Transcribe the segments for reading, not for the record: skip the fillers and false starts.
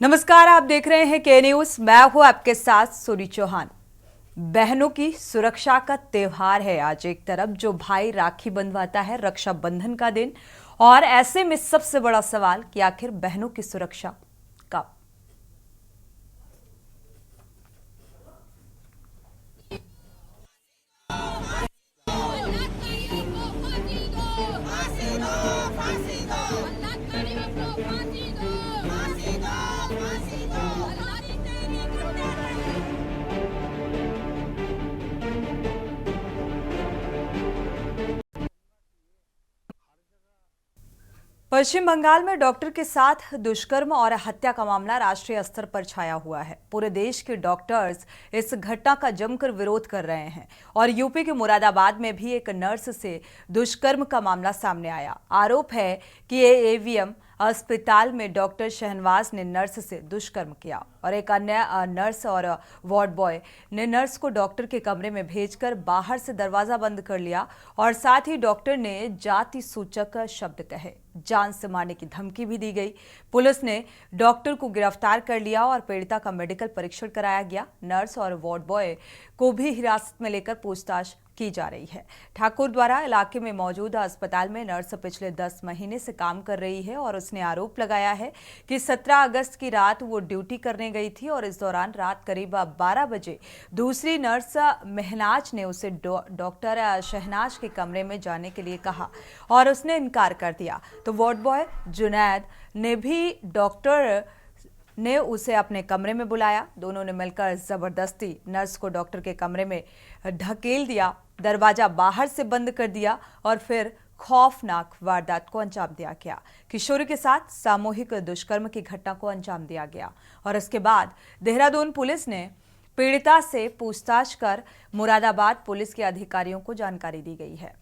नमस्कार, आप देख रहे हैं के न्यूज। मैं हूं आपके साथ सूरी चौहान। बहनों की सुरक्षा का त्योहार है आज। एक तरफ जो भाई राखी बंधवाता है, रक्षाबंधन का दिन, और ऐसे में सबसे बड़ा सवाल कि आखिर बहनों की सुरक्षा कब। पश्चिम बंगाल में डॉक्टर के साथ दुष्कर्म और हत्या का मामला राष्ट्रीय स्तर पर छाया हुआ है। पूरे देश के डॉक्टर्स इस घटना का जमकर विरोध कर रहे हैं और यूपी के मुरादाबाद में भी एक नर्स से दुष्कर्म का मामला सामने आया। आरोप है कि एवीएम अस्पताल में डॉक्टर शहनवाज ने नर्स से दुष्कर्म किया और एक अन्य नर्स और वार्ड बॉय ने नर्स को डॉक्टर के कमरे में भेजकर बाहर से दरवाजा बंद कर लिया और साथ ही डॉक्टर ने जाति सूचक शब्द कहे। जान से मारने की धमकी भी दी गई। पुलिस ने डॉक्टर को गिरफ्तार कर लिया और पीड़िता का मेडिकल परीक्षण कराया गया। नर्स और वार्ड बॉय को भी हिरासत में लेकर पूछताछ की जा रही है। ठाकुर द्वारा इलाके में मौजूद अस्पताल में नर्स पिछले 10 महीने से काम कर रही है और उसने आरोप लगाया है कि 17 अगस्त की रात वो ड्यूटी करने गई थी और इस दौरान रात करीब 12 बजे दूसरी नर्स महनाज ने उसे डॉक्टर शहनाज के कमरे में जाने के लिए कहा और उसने इनकार कर दिया। तो वार्ड बॉय जुनैद ने भी डॉक्टर ने उसे अपने कमरे में बुलाया। दोनों ने मिलकर जबरदस्ती नर्स को डॉक्टर के कमरे में ढकेल दिया, दरवाजा बाहर से बंद कर दिया और फिर खौफनाक वारदात को अंजाम दिया गया। किशोरी के साथ सामूहिक दुष्कर्म की घटना को अंजाम दिया गया और इसके बाद देहरादून पुलिस ने पीड़िता से पूछताछ कर मुरादाबाद पुलिस के अधिकारियों को जानकारी दी गई है।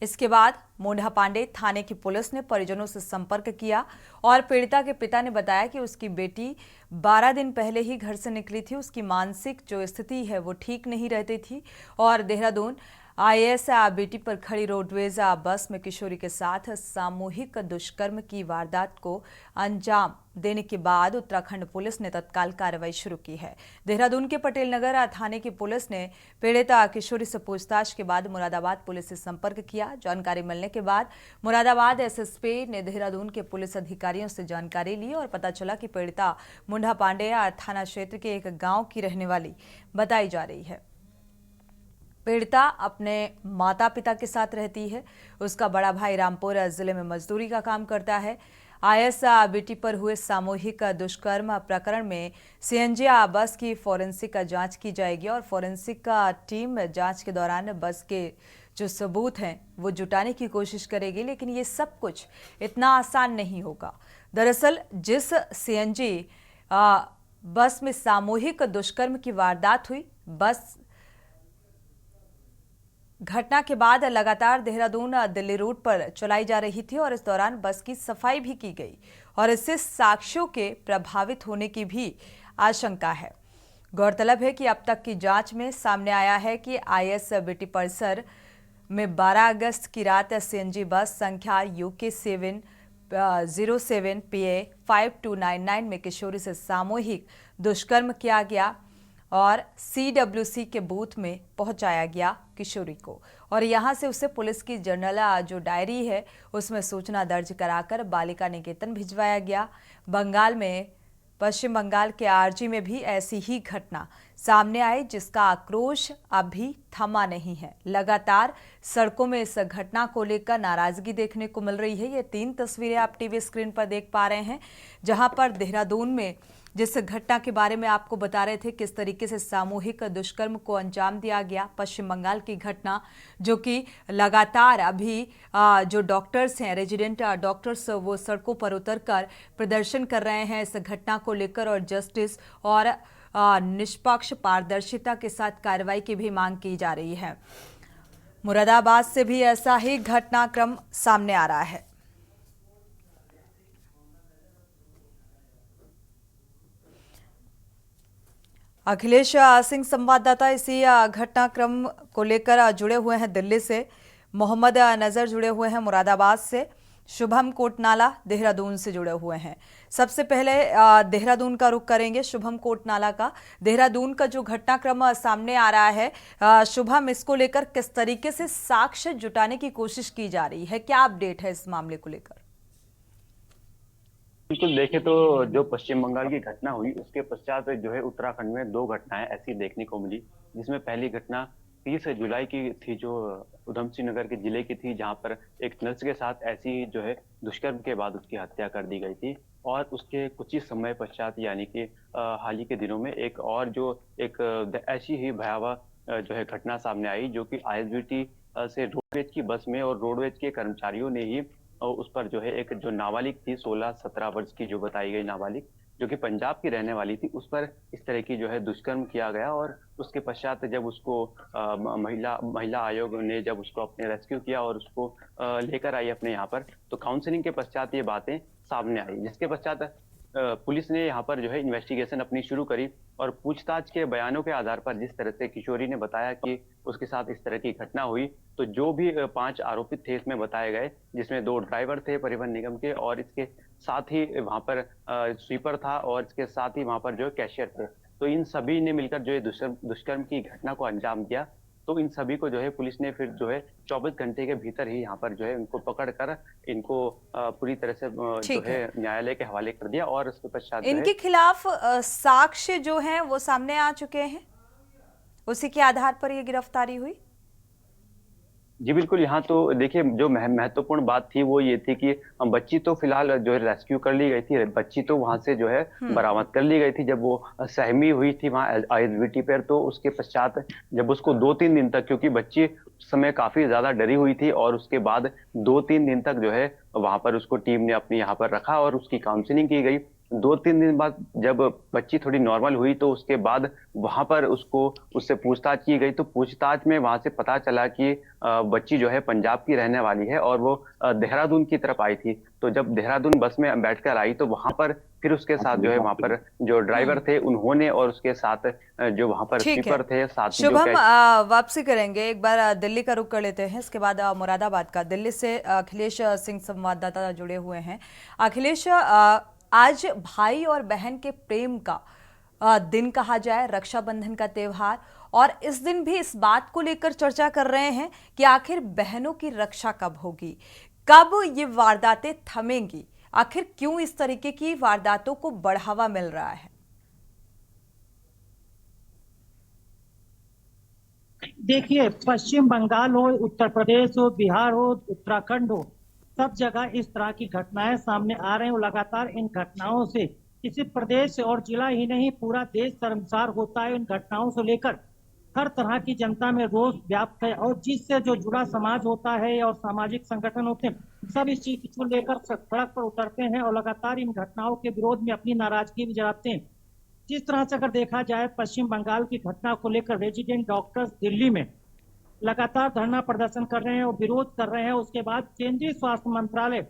इसके बाद मोंढा पांडे थाने की पुलिस ने परिजनों से संपर्क किया और पीड़िता के पिता ने बताया कि उसकी बेटी 12 दिन पहले ही घर से निकली थी। उसकी मानसिक जो स्थिति है वो ठीक नहीं रहती थी और देहरादून आईएएस बेटी पर खड़ी रोडवेज बस में किशोरी के साथ सामूहिक दुष्कर्म की वारदात को अंजाम देने के बाद उत्तराखंड पुलिस ने तत्काल कार्रवाई शुरू की है। देहरादून के पटेल नगर थाने की पुलिस ने पीड़िता किशोरी से पूछताछ के बाद मुरादाबाद पुलिस से संपर्क किया। जानकारी मिलने के बाद मुरादाबाद एसएसपी ने देहरादून के पुलिस अधिकारियों से जानकारी ली और पता चला कि पीड़िता मोंढा पांडे थाना क्षेत्र के एक गांव की रहने वाली बताई जा रही है। पीड़िता अपने माता पिता के साथ रहती है। उसका बड़ा भाई रामपुर जिले में मजदूरी का काम करता है। आईएएस बेटी पर हुए सामूहिक दुष्कर्म प्रकरण में सीएनजी बस की फोरेंसिक जांच की जाएगी और फोरेंसिक टीम जांच के दौरान बस के जो सबूत हैं वो जुटाने की कोशिश करेगी, लेकिन ये सब कुछ इतना आसान नहीं होगा। दरअसल जिस सीएनजी बस में सामूहिक दुष्कर्म की वारदात हुई, बस घटना के बाद लगातार देहरादून दिल्ली रूट पर चलाई जा रही थी और इस दौरान बस की सफाई भी की गई और इससे साक्ष्यों के प्रभावित होने की भी आशंका है। गौरतलब है कि अब तक की जांच में सामने आया है कि आईएएस बेटी परिसर में 12 अगस्त की रात सीएनजी बस संख्या UK 707 PA 5299 में किशोरी से सामूहिक दुष्कर्म किया गया और CWC के बूथ में पहुंचाया गया किशोरी को और यहां से उसे पुलिस की जर्नल जो डायरी है उसमें सूचना दर्ज कराकर बालिका निकेतन भिजवाया गया। बंगाल में पश्चिम बंगाल के आरजी में भी ऐसी ही घटना सामने आई जिसका आक्रोश अभी थमा नहीं है। लगातार सड़कों में इस घटना को लेकर नाराजगी देखने को मिल रही है। ये 3 तस्वीरें आप टीवी स्क्रीन पर देख पा रहे हैं जहां पर देहरादून में जिस घटना के बारे में आपको बता रहे थे किस तरीके से सामूहिक दुष्कर्म को अंजाम दिया गया। पश्चिम बंगाल की घटना जो कि लगातार अभी जो डॉक्टर्स हैं, रेजिडेंट डॉक्टर्स, वो सड़कों पर उतरकर प्रदर्शन कर रहे हैं इस घटना को लेकर और जस्टिस और निष्पक्ष पारदर्शिता के साथ कार्रवाई की भी मांग की जा रही है। मुरादाबाद से भी ऐसा ही घटनाक्रम सामने आ रहा है। अखिलेश सिंह संवाददाता इसी घटनाक्रम को लेकर जुड़े हुए हैं दिल्ली से। मोहम्मद नजर जुड़े हुए हैं मुरादाबाद से। शुभम कोटनाला देहरादून से जुड़े हुए हैं। सबसे पहले देहरादून का रुख करेंगे। शुभम कोटनाला का देहरादून का जो घटनाक्रम सामने आ रहा है, शुभम, इसको लेकर किस तरीके से साक्ष्य जुटाने की कोशिश की जा रही है, क्या अपडेट है इस मामले को लेकर? बिल्कुल देखे तो जो पश्चिम बंगाल की घटना हुई उसके पश्चात जो है उत्तराखंड में दो घटनाएं ऐसी देखने को मिली, जिसमें पहली घटना 30 जुलाई की थी जो उधम सिंह नगर के जिले की थी, जहां पर एक नर्स के साथ ऐसी जो है दुष्कर्म के बाद उसकी हत्या कर दी गई थी। और उसके कुछ ही समय पश्चात यानी कि हाल ही के दिनों में एक और जो एक ऐसी ही भयावह जो है घटना सामने आई, जो कि आईएसबीटी से रोडवेज की बस में और रोडवेज के कर्मचारियों ने ही और उस पर जो है एक जो नाबालिग थी 16-17 वर्ष की जो बताई गई नाबालिग, जो कि पंजाब की रहने वाली थी, उस पर इस तरह की जो है दुष्कर्म किया गया। और उसके पश्चात जब उसको महिला आयोग ने जब उसको अपने रेस्क्यू किया और उसको लेकर आई अपने यहाँ पर, तो काउंसलिंग के पश्चात ये बातें सामने आई, जिसके पश्चात पुलिस ने यहाँ पर जो है इन्वेस्टिगेशन अपनी शुरू करी। और पूछताछ के बयानों के आधार पर जिस तरह से किशोरी ने बताया कि उसके साथ इस तरह की घटना हुई, तो जो भी 5 आरोपित थे इसमें बताए गए, जिसमें 2 ड्राइवर थे परिवहन निगम के, और इसके साथ ही वहां पर स्वीपर था, और इसके साथ ही वहां पर जो कैशियर थे। तो इन सभी ने मिलकर जो है दुष्कर्म की घटना को अंजाम दिया। तो इन सभी को जो है पुलिस ने फिर जो है 24 घंटे के भीतर ही यहाँ पर जो है इनको पकड़ कर इनको पूरी तरह से जो ठीक है है। न्यायालय के हवाले कर दिया। और उसके पश्चात जो है इनके खिलाफ साक्ष्य जो हैं वो सामने आ चुके हैं, उसी के आधार पर ये गिरफ्तारी हुई। जी बिल्कुल, यहाँ तो देखिए जो महत्वपूर्ण बात थी वो ये थी कि बच्ची तो फिलहाल जो है रेस्क्यू कर ली गई थी, बच्ची तो वहां से जो है बरामद कर ली गई थी जब वो सहमी हुई थी वहां आईएसबीटी पर। तो उसके पश्चात जब उसको 2-3 दिन तक, क्योंकि बच्ची उस समय काफी ज्यादा डरी हुई थी, और उसके बाद 2-3 दिन तक जो है वहां पर उसको टीम ने अपने यहाँ पर रखा और उसकी काउंसलिंग की गई। 2-3 दिन बाद जब बच्ची थोड़ी नॉर्मल हुई, तो उसके बाद वहां पर उससे पूछताछ की गई। तो पूछताछ में वहां से पता चला कि बच्ची जो है पंजाब की रहने वाली है और वो देहरादून की तरफ आई थी। तो जब देहरादून बस में बैठकर आई, तो वहां पर फिर उसके साथ जो है वहां पर जो ड्राइवर थे उन्होंने, और उसके साथ जो वहां पर ठीक है स्वीपर थे, साथ ही जो शुभम, वापसी करेंगे। एक बार दिल्ली का रुख कर लेते हैं, इसके बाद मुरादाबाद का। दिल्ली से अखिलेश सिंह संवाददाता जुड़े हुए हैं। अखिलेश, आज भाई और बहन के प्रेम का दिन कहा जाए, रक्षाबंधन का त्योहार, और इस दिन भी इस बात को लेकर चर्चा कर रहे हैं कि आखिर बहनों की रक्षा कब होगी, कब ये वारदातें थमेंगी, आखिर क्यों इस तरीके की वारदातों को बढ़ावा मिल रहा है? देखिए, पश्चिम बंगाल हो, उत्तर प्रदेश हो, बिहार हो, उत्तराखंड हो, सब जगह इस तरह की घटनाएं सामने आ रहे हैं। और लगातार इन घटनाओं से किसी प्रदेश और जिला ही नहीं, पूरा देश शर्मसार होता है। इन घटनाओं से लेकर हर तरह की जनता में रोष व्याप्त है, और जिससे जो जुड़ा समाज होता है और सामाजिक संगठन होते हैं, सब इस चीज को लेकर सड़क पर उतरते हैं और लगातार इन घटनाओं के विरोध में अपनी नाराजगी भी जताते हैं। जिस तरह से अगर देखा जाए, पश्चिम बंगाल की घटना को लेकर रेजिडेंट डॉक्टर्स दिल्ली में लगातार धरना प्रदर्शन कर रहे हैं और विरोध कर रहे हैं। उसके बाद केंद्रीय स्वास्थ्य मंत्रालय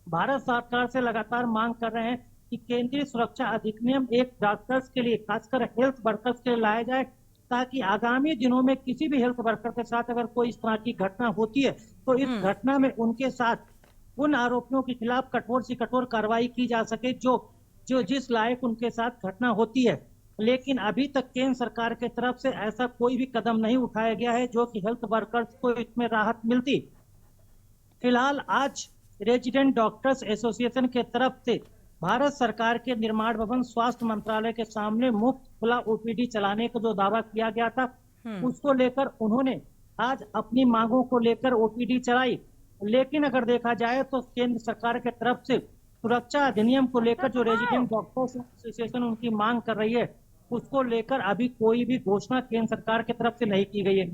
भारत सरकार से लगातार मांग कर रहे हैं कि केंद्रीय सुरक्षा अधिनियम एक डॉक्टर्स के लिए, खासकर हेल्थ वर्कर्स के लिए लाया जाए, ताकि आगामी दिनों में किसी भी हेल्थ वर्कर के साथ अगर कोई इस तरह की घटना होती है, तो इस घटना में उनके साथ उन आरोपियों के खिलाफ कठोर से कठोर कार्रवाई की जा सके जो जो जिस लायक उनके साथ घटना होती है। लेकिन अभी तक केंद्र सरकार के तरफ से ऐसा कोई भी कदम नहीं उठाया गया है जो कि हेल्थ वर्कर्स को इसमें राहत मिलती। फिलहाल आज रेजिडेंट डॉक्टर्स एसोसिएशन के तरफ से भारत सरकार के निर्माण भवन स्वास्थ्य मंत्रालय के सामने मुफ्त खुला ओपीडी चलाने का जो दावा किया गया था, उसको लेकर उन्होंने आज अपनी मांगों को लेकर ओपीडी चलाई। लेकिन अगर देखा जाए तो केंद्र सरकार के तरफ से सुरक्षा अधिनियम को लेकर जो रेजिडेंट डॉक्टर्स एसोसिएशन उनकी मांग कर रही है, उसको लेकर अभी कोई भी घोषणा केंद्र सरकार की तरफ से नहीं की गई है।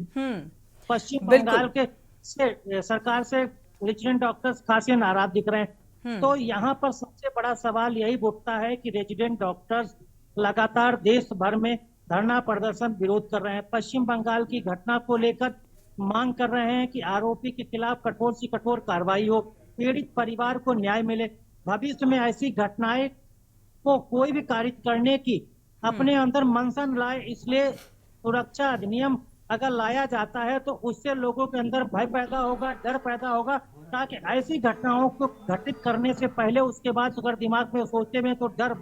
पश्चिम बंगाल के सरकार से रेजिडेंट डॉक्टर्स खासे नाराज दिख रहे हैं। तो यहाँ पर सबसे बड़ा सवाल यही उठता है कि रेजिडेंट डॉक्टर्स लगातार देश भर में धरना प्रदर्शन विरोध कर रहे हैं। पश्चिम बंगाल की घटना को लेकर मांग कर रहे हैं कि आरोपी के खिलाफ कठोर से कठोर कार्रवाई हो, पीड़ित परिवार को न्याय मिले। भविष्य में ऐसी घटनाएं को कोई भी कारित करने की अपने अंदर मंशा न लाए, इसलिए सुरक्षा अधिनियम अगर लाया जाता है तो उससे लोगों के अंदर भय पैदा होगा, डर पैदा होगा, ताकि ऐसी घटनाओं को घटित करने से पहले उसके बाद अगर दिमाग में सोचते में तो डर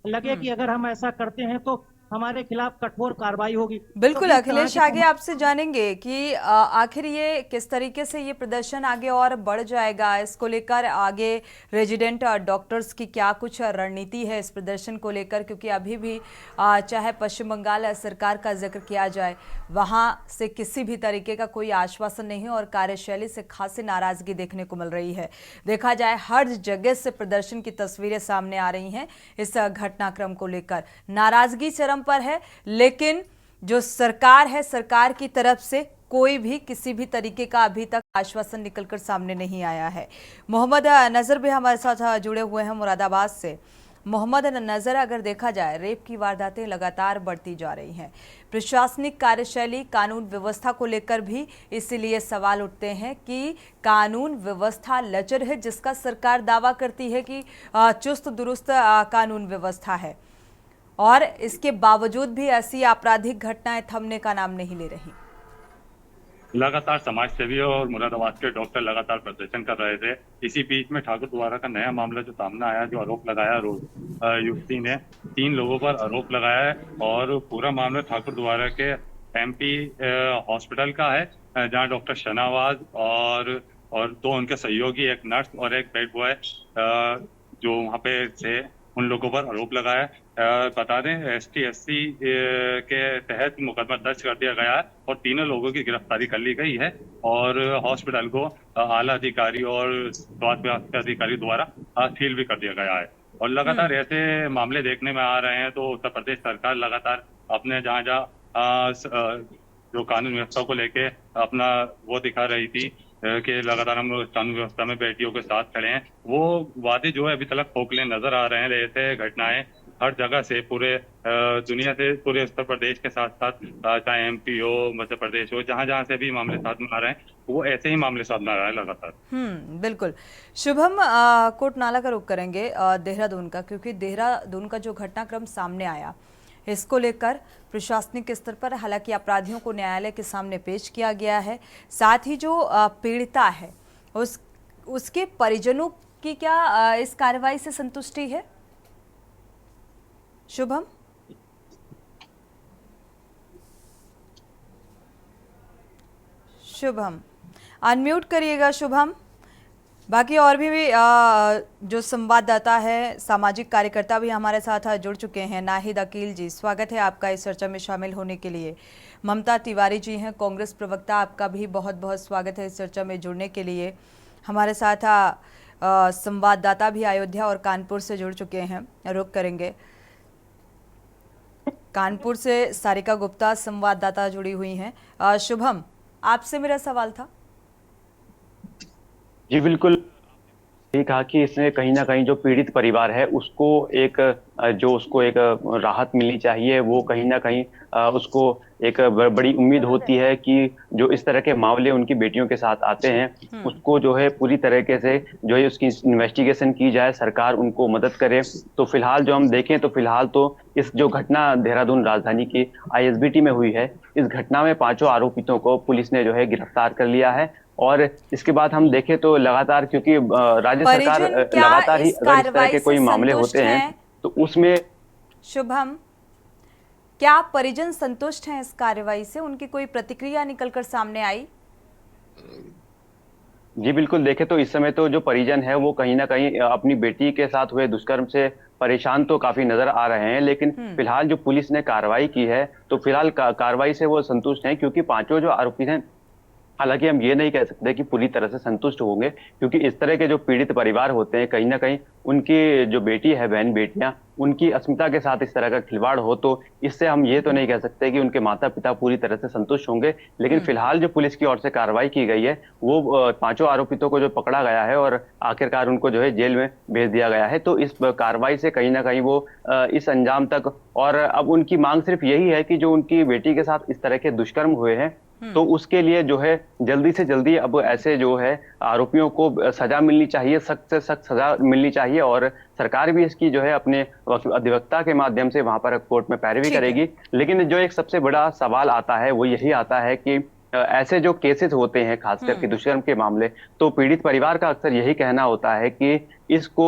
लगे कि अगर हम ऐसा करते हैं तो हमारे खिलाफ कठोर कार्रवाई होगी। तो बिल्कुल इस तरह अखिलेश, के आगे आपसे जानेंगे कि आखिर ये किस तरीके से ये प्रदर्शन आगे और बढ़ जाएगा, इसको लेकर आगे रेजिडेंट डॉक्टर्स की क्या कुछ रणनीति है इस प्रदर्शन को लेकर, क्योंकि अभी भी चाहे पश्चिम बंगाल सरकार का जिक्र किया जाए, वहां से किसी भी तरीके का कोई आश्वासन नहीं है और कार्यशैली से खासी नाराजगी देखने को मिल रही है। देखा जाए हर जगह से प्रदर्शन की तस्वीरें सामने आ रही हैं इस घटनाक्रम को लेकर, नाराजगी चरम पर है, लेकिन जो सरकार है, सरकार की तरफ से कोई भी किसी भी तरीके का अभी तक आश्वासन निकलकर सामने नहीं आया है। मोहम्मद नजर भी हमारे साथ जुड़े हुए हैं मुरादाबाद से। मोहम्मद नजर, अगर देखा जाए रेप की वारदातें लगातार बढ़ती जा रही हैं, प्रशासनिक कार्यशैली, कानून व्यवस्था को लेकर भी इसीलिए सवाल उठते हैं कि कानून व्यवस्था लचर है, जिसका सरकार दावा करती है कि चुस्त दुरुस्त कानून व्यवस्था है, और इसके बावजूद भी ऐसी आपराधिक घटनाएं थमने का नाम नहीं ले रही। लगातार समाज सेवी और मुरादाबाद के डॉक्टर लगातार प्रदर्शन कर रहे थे। इसी बीच में ठाकुर द्वारा का नया मामला जो सामने आया, जो आरोप लगाया युवती ने 3 लोगों पर आरोप लगाया है और पूरा मामला ठाकुर द्वारा के एमपी हॉस्पिटल का है, जहां डॉक्टर शनावाज और 2 उनके सहयोगी, एक नर्स और एक बेड बॉय जो वहां पे थे, उन लोगों पर आरोप लगाया। बता दें ST SC के तहत मुकदमा दर्ज कर दिया गया है और तीनों लोगों की गिरफ्तारी कर ली गई है और हॉस्पिटल को आला अधिकारी और स्वास्थ्य विभाग के अधिकारी द्वारा सील भी कर दिया गया है। और लगातार ऐसे मामले देखने में आ रहे हैं, तो उत्तर प्रदेश सरकार लगातार अपने जहाँ जो कानून व्यवस्था को लेके अपना वो दिखा रही थी कि लगातार हम कानून व्यवस्था में बेटियों के साथ खड़े हैं, वो वादे जो है अभी तक खोखले नजर आ रहे हैं। ऐसे घटनाएं हर जगह से, पूरे दुनिया से, पूरे उत्तर प्रदेश के साथ साथ चाहे MP हो, मध्य प्रदेश हो, जहां जहां से भी मामले सामने आ रहे हैं, वो ऐसे ही मामले सामने आ रहे हैं लगातार। बिल्कुल। शुभम, कोट नाला का रुख करेंगे देहरादून का, क्योंकि देहरादून का जो घटनाक्रम सामने आया, इसको लेकर प्रशासनिक स्तर पर हालांकि अपराधियों को न्यायालय के सामने पेश किया गया है, साथ ही जो पीड़िता है उसके परिजनों की क्या इस कार्रवाई से संतुष्टि है? शुभम, अनम्यूट करिएगा शुभम। बाकी और भी जो संवाददाता है, सामाजिक कार्यकर्ता भी हमारे साथ जुड़ चुके हैं। नाहिद अकील जी, स्वागत है आपका इस चर्चा में शामिल होने के लिए। ममता तिवारी जी हैं, कांग्रेस प्रवक्ता, आपका भी बहुत बहुत स्वागत है इस चर्चा में जुड़ने के लिए। हमारे साथ संवाददाता भी अयोध्या और कानपुर से जुड़ चुके हैं, रुख करेंगे। कानपुर से सारिका गुप्ता संवाददाता जुड़ी हुई हैं। शुभम, आपसे मेरा सवाल था। जी बिल्कुल, ये कहा कि इसमें कहीं ना कहीं जो पीड़ित परिवार है उसको एक राहत मिलनी चाहिए। वो कहीं ना कहीं उसको एक बड़ी उम्मीद होती है कि जो इस तरह के मामले उनकी बेटियों के साथ आते हैं उसको जो है पूरी तरीके से जो है उसकी इन्वेस्टिगेशन की जाए, सरकार उनको मदद करे। तो फिलहाल जो हम देखें तो फिलहाल तो इस जो घटना देहरादून राजधानी की ISBT में हुई है, इस घटना में 5 आरोपितों को पुलिस ने जो है गिरफ्तार कर लिया है। और इसके बाद हम देखें तो लगातार, क्योंकि राज्य सरकार लगातार ही अगर इस तरह के कोई मामले होते हैं तो उसमें। शुभम, क्या परिजन संतुष्ट हैं इस कार्रवाई से? उनकी कोई प्रतिक्रिया निकलकर सामने आई? जी बिल्कुल, देखें तो इस समय तो जो परिजन है वो कहीं ना कहीं अपनी बेटी के साथ हुए दुष्कर्म से परेशान तो काफी नजर आ रहे हैं, लेकिन फिलहाल जो पुलिस ने कार्रवाई की है तो फिलहाल कार्रवाई से वो संतुष्ट हैं, क्योंकि 5 जो आरोपी हैं, हालांकि हम ये नहीं कह सकते कि पूरी तरह से संतुष्ट होंगे, क्योंकि इस तरह के जो पीड़ित परिवार होते हैं कहीं ना कहीं उनकी जो बेटी है, बहन बेटियां, उनकी अस्मिता के साथ इस तरह का खिलवाड़ हो तो इससे हम ये तो नहीं कह सकते कि उनके माता पिता पूरी तरह से संतुष्ट होंगे। लेकिन फिलहाल जो पुलिस की ओर से कार्रवाई की गई है वो 5 आरोपितों को जो पकड़ा गया है और आखिरकार उनको जो है जेल में भेज दिया गया है। तो इस कार्रवाई से कहीं ना कहीं वो इस अंजाम तक, और अब उनकी मांग सिर्फ यही है कि जो उनकी बेटी के साथ इस तरह के दुष्कर्म हुए हैं तो उसके लिए जो है जल्दी से जल्दी अब ऐसे जो है आरोपियों को सजा मिलनी चाहिए, सख्त से सख्त सजा मिलनी चाहिए, और सरकार भी इसकी जो है अपने अधिवक्ता के माध्यम से वहां पर कोर्ट में पैरवी करेगी। लेकिन जो एक सबसे बड़ा सवाल आता है वो यही आता है कि ऐसे जो केसेस होते हैं खास करके दुष्कर्म के मामले, तो पीड़ित परिवार का अक्सर यही कहना होता है कि इसको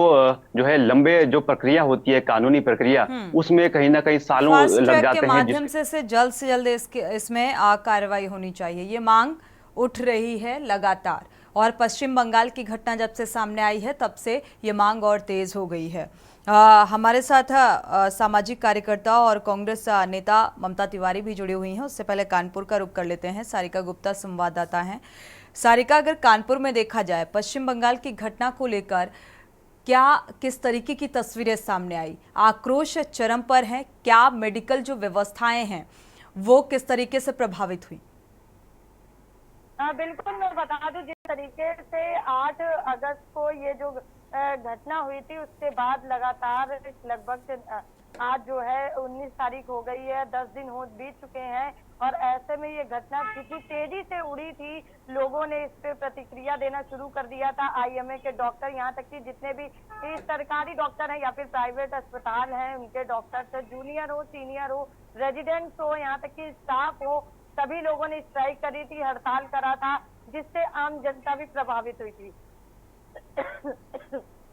जो है लंबे जो प्रक्रिया होती है, कानूनी प्रक्रिया, उसमें कहीं ना कहीं सालों फास्ट लग ट्रैक के जाते हैं। माध्यम से जल्द इसमें कार्रवाई होनी चाहिए, ये मांग उठ रही है लगातार। और पश्चिम बंगाल की घटना जब से सामने आई है तब से ये मांग और तेज हो गई है। हमारे साथ सामाजिक कार्यकर्ता और कांग्रेस नेता ममता तिवारी भी जुड़ी हुई हैं। उससे पहले कानपुर का रुख कर लेते हैं, सारिका गुप्ता संवाददाता हैं। सारिका, अगर कानपुर में देखा जाए पश्चिम बंगाल की घटना को लेकर क्या किस तरीके की तस्वीरें सामने आई? आक्रोश चरम पर है, क्या मेडिकल जो व्यवस्थाएं हैं वो किस तरीके से प्रभावित हुई? बिल्कुल, मैं बता दूं, जिस तरीके से 8 अगस्त को ये जो घटना हुई थी उसके बाद लगातार लगभग आज जो है 19 तारीख हो गई है, 10 दिन बीत चुके हैं और ऐसे में ये घटना कितनी तेजी से उड़ी थी, लोगों ने इस पे प्रतिक्रिया देना शुरू कर दिया था। आईएमए के डॉक्टर, यहाँ तक कि जितने भी सरकारी डॉक्टर हैं या फिर प्राइवेट अस्पताल हैं उनके डॉक्टर, जूनियर हो, सीनियर हो, रेजिडेंट्स हो, यहाँ तक कि स्टाफ हो, सभी लोगों ने स्ट्राइक करी थी, हड़ताल करा था, जिससे आम जनता भी प्रभावित हुई थी।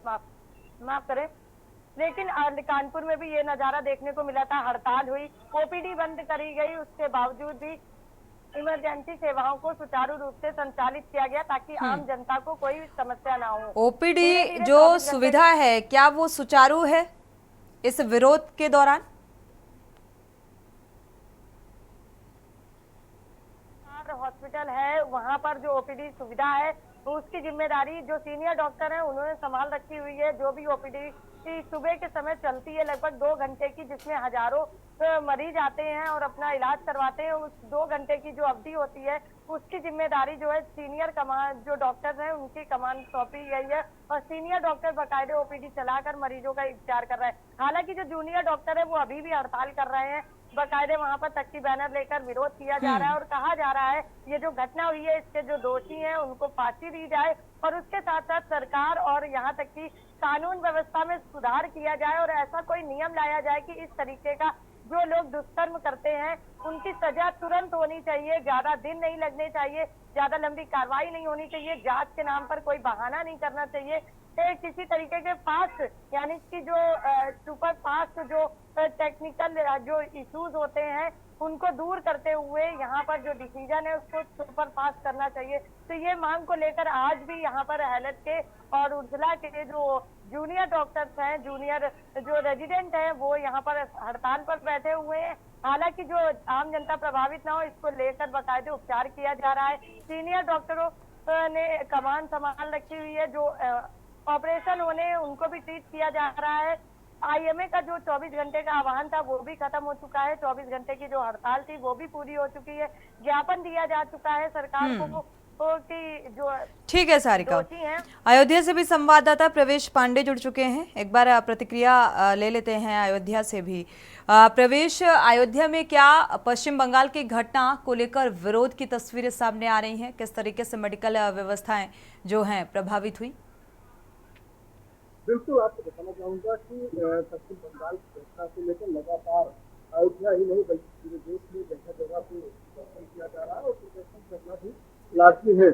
माफ करें, लेकिन कानपुर में भी ये नजारा देखने को मिला था। हड़ताल हुई, ओपीडी बंद करी गई, उसके बावजूद भी इमरजेंसी सेवाओं को सुचारू रूप से संचालित किया गया ताकि आम जनता को कोई समस्या ना हो। ओपीडी जो सुविधा है क्या वो सुचारू है इस विरोध के दौरान? हॉस्पिटल है, वहां पर जो ओपीडी सुविधा है तो उसकी जिम्मेदारी जो सीनियर डॉक्टर हैं उन्होंने संभाल रखी हुई है। जो भी ओपीडी सुबह के समय चलती है लगभग 2 घंटे की, जिसमें हजारों मरीज आते हैं और अपना इलाज करवाते हैं, उस 2 घंटे की जो अवधि होती है उसकी जिम्मेदारी जो है सीनियर कमान जो डॉक्टर हैं उनकी कमान सौंपी गई है और सीनियर डॉक्टर बाकायदे ओपीडी चलाकर मरीजों का उपचार कर रहे हैं। हालांकि जो जूनियर डॉक्टर है वो अभी भी हड़ताल कर रहे हैं, बाकायदे वहां पर तख्ती बैनर लेकर विरोध किया जा रहा है और कहा जा रहा है ये जो घटना हुई है इसके जो दोषी हैं उनको फांसी दी जाए और उसके साथ साथ सरकार और यहाँ तक कि कानून व्यवस्था में सुधार किया जाए और ऐसा कोई नियम लाया जाए कि इस तरीके का जो लोग दुष्कर्म करते हैं उनकी सजा तुरंत होनी चाहिए, ज्यादा दिन नहीं लगने चाहिए, ज्यादा लंबी कार्रवाई नहीं होनी चाहिए, जांच के नाम पर कोई बहाना नहीं करना चाहिए। किसी तरीके के फास्ट यानी कि जो सुपर फास्ट जो टेक्निकल जो इश्यूज होते हैं उनको दूर करते हुए यहाँ पर जो डिसीजन है उसको सुपर फास्ट करना चाहिए। तो ये मांग को लेकर आज भी यहाँ पर हैलत के और उर्जुला के जो जूनियर डॉक्टर्स हैं, जूनियर जो रेजिडेंट हैं, वो यहाँ पर हड़ताल पर बैठे हुए हैं। हालांकि जो आम जनता प्रभावित ना हो इसको लेकर बाकायदे उपचार किया जा रहा है। सीनियर डॉक्टरों ने कमान संभाल रखी हुई है, जो ऑपरेशन होने उनको भी ट्रीट किया जा रहा है। आईएमए का जो 24 घंटे का आह्वान था वो भी खत्म हो चुका है, 24 घंटे की जो हड़ताल थी वो भी पूरी हो चुकी है, ज्ञापन दिया जा चुका है सरकार को कि जो ठीक है सारिका। अयोध्या से भी संवाददाता प्रवेश पांडे जुड़ चुके हैं, एक बार प्रतिक्रिया ले लेते हैं अयोध्या से भी। प्रवेश, अयोध्या में क्या पश्चिम बंगाल की घटना को लेकर विरोध की तस्वीरें सामने आ रही हैं? किस तरीके से मेडिकल व्यवस्थाएं जो हैं प्रभावित हुई? बिल्कुल, आपको बताना चाहूंगा कि पश्चिम बंगाल की घटना को लेकर लगातार अयोध्या ही नहीं बल्कि पूरे देश में जगह जगह पे प्रदर्शन किया जा रहा है और प्रदर्शन करना भी लाजमी है।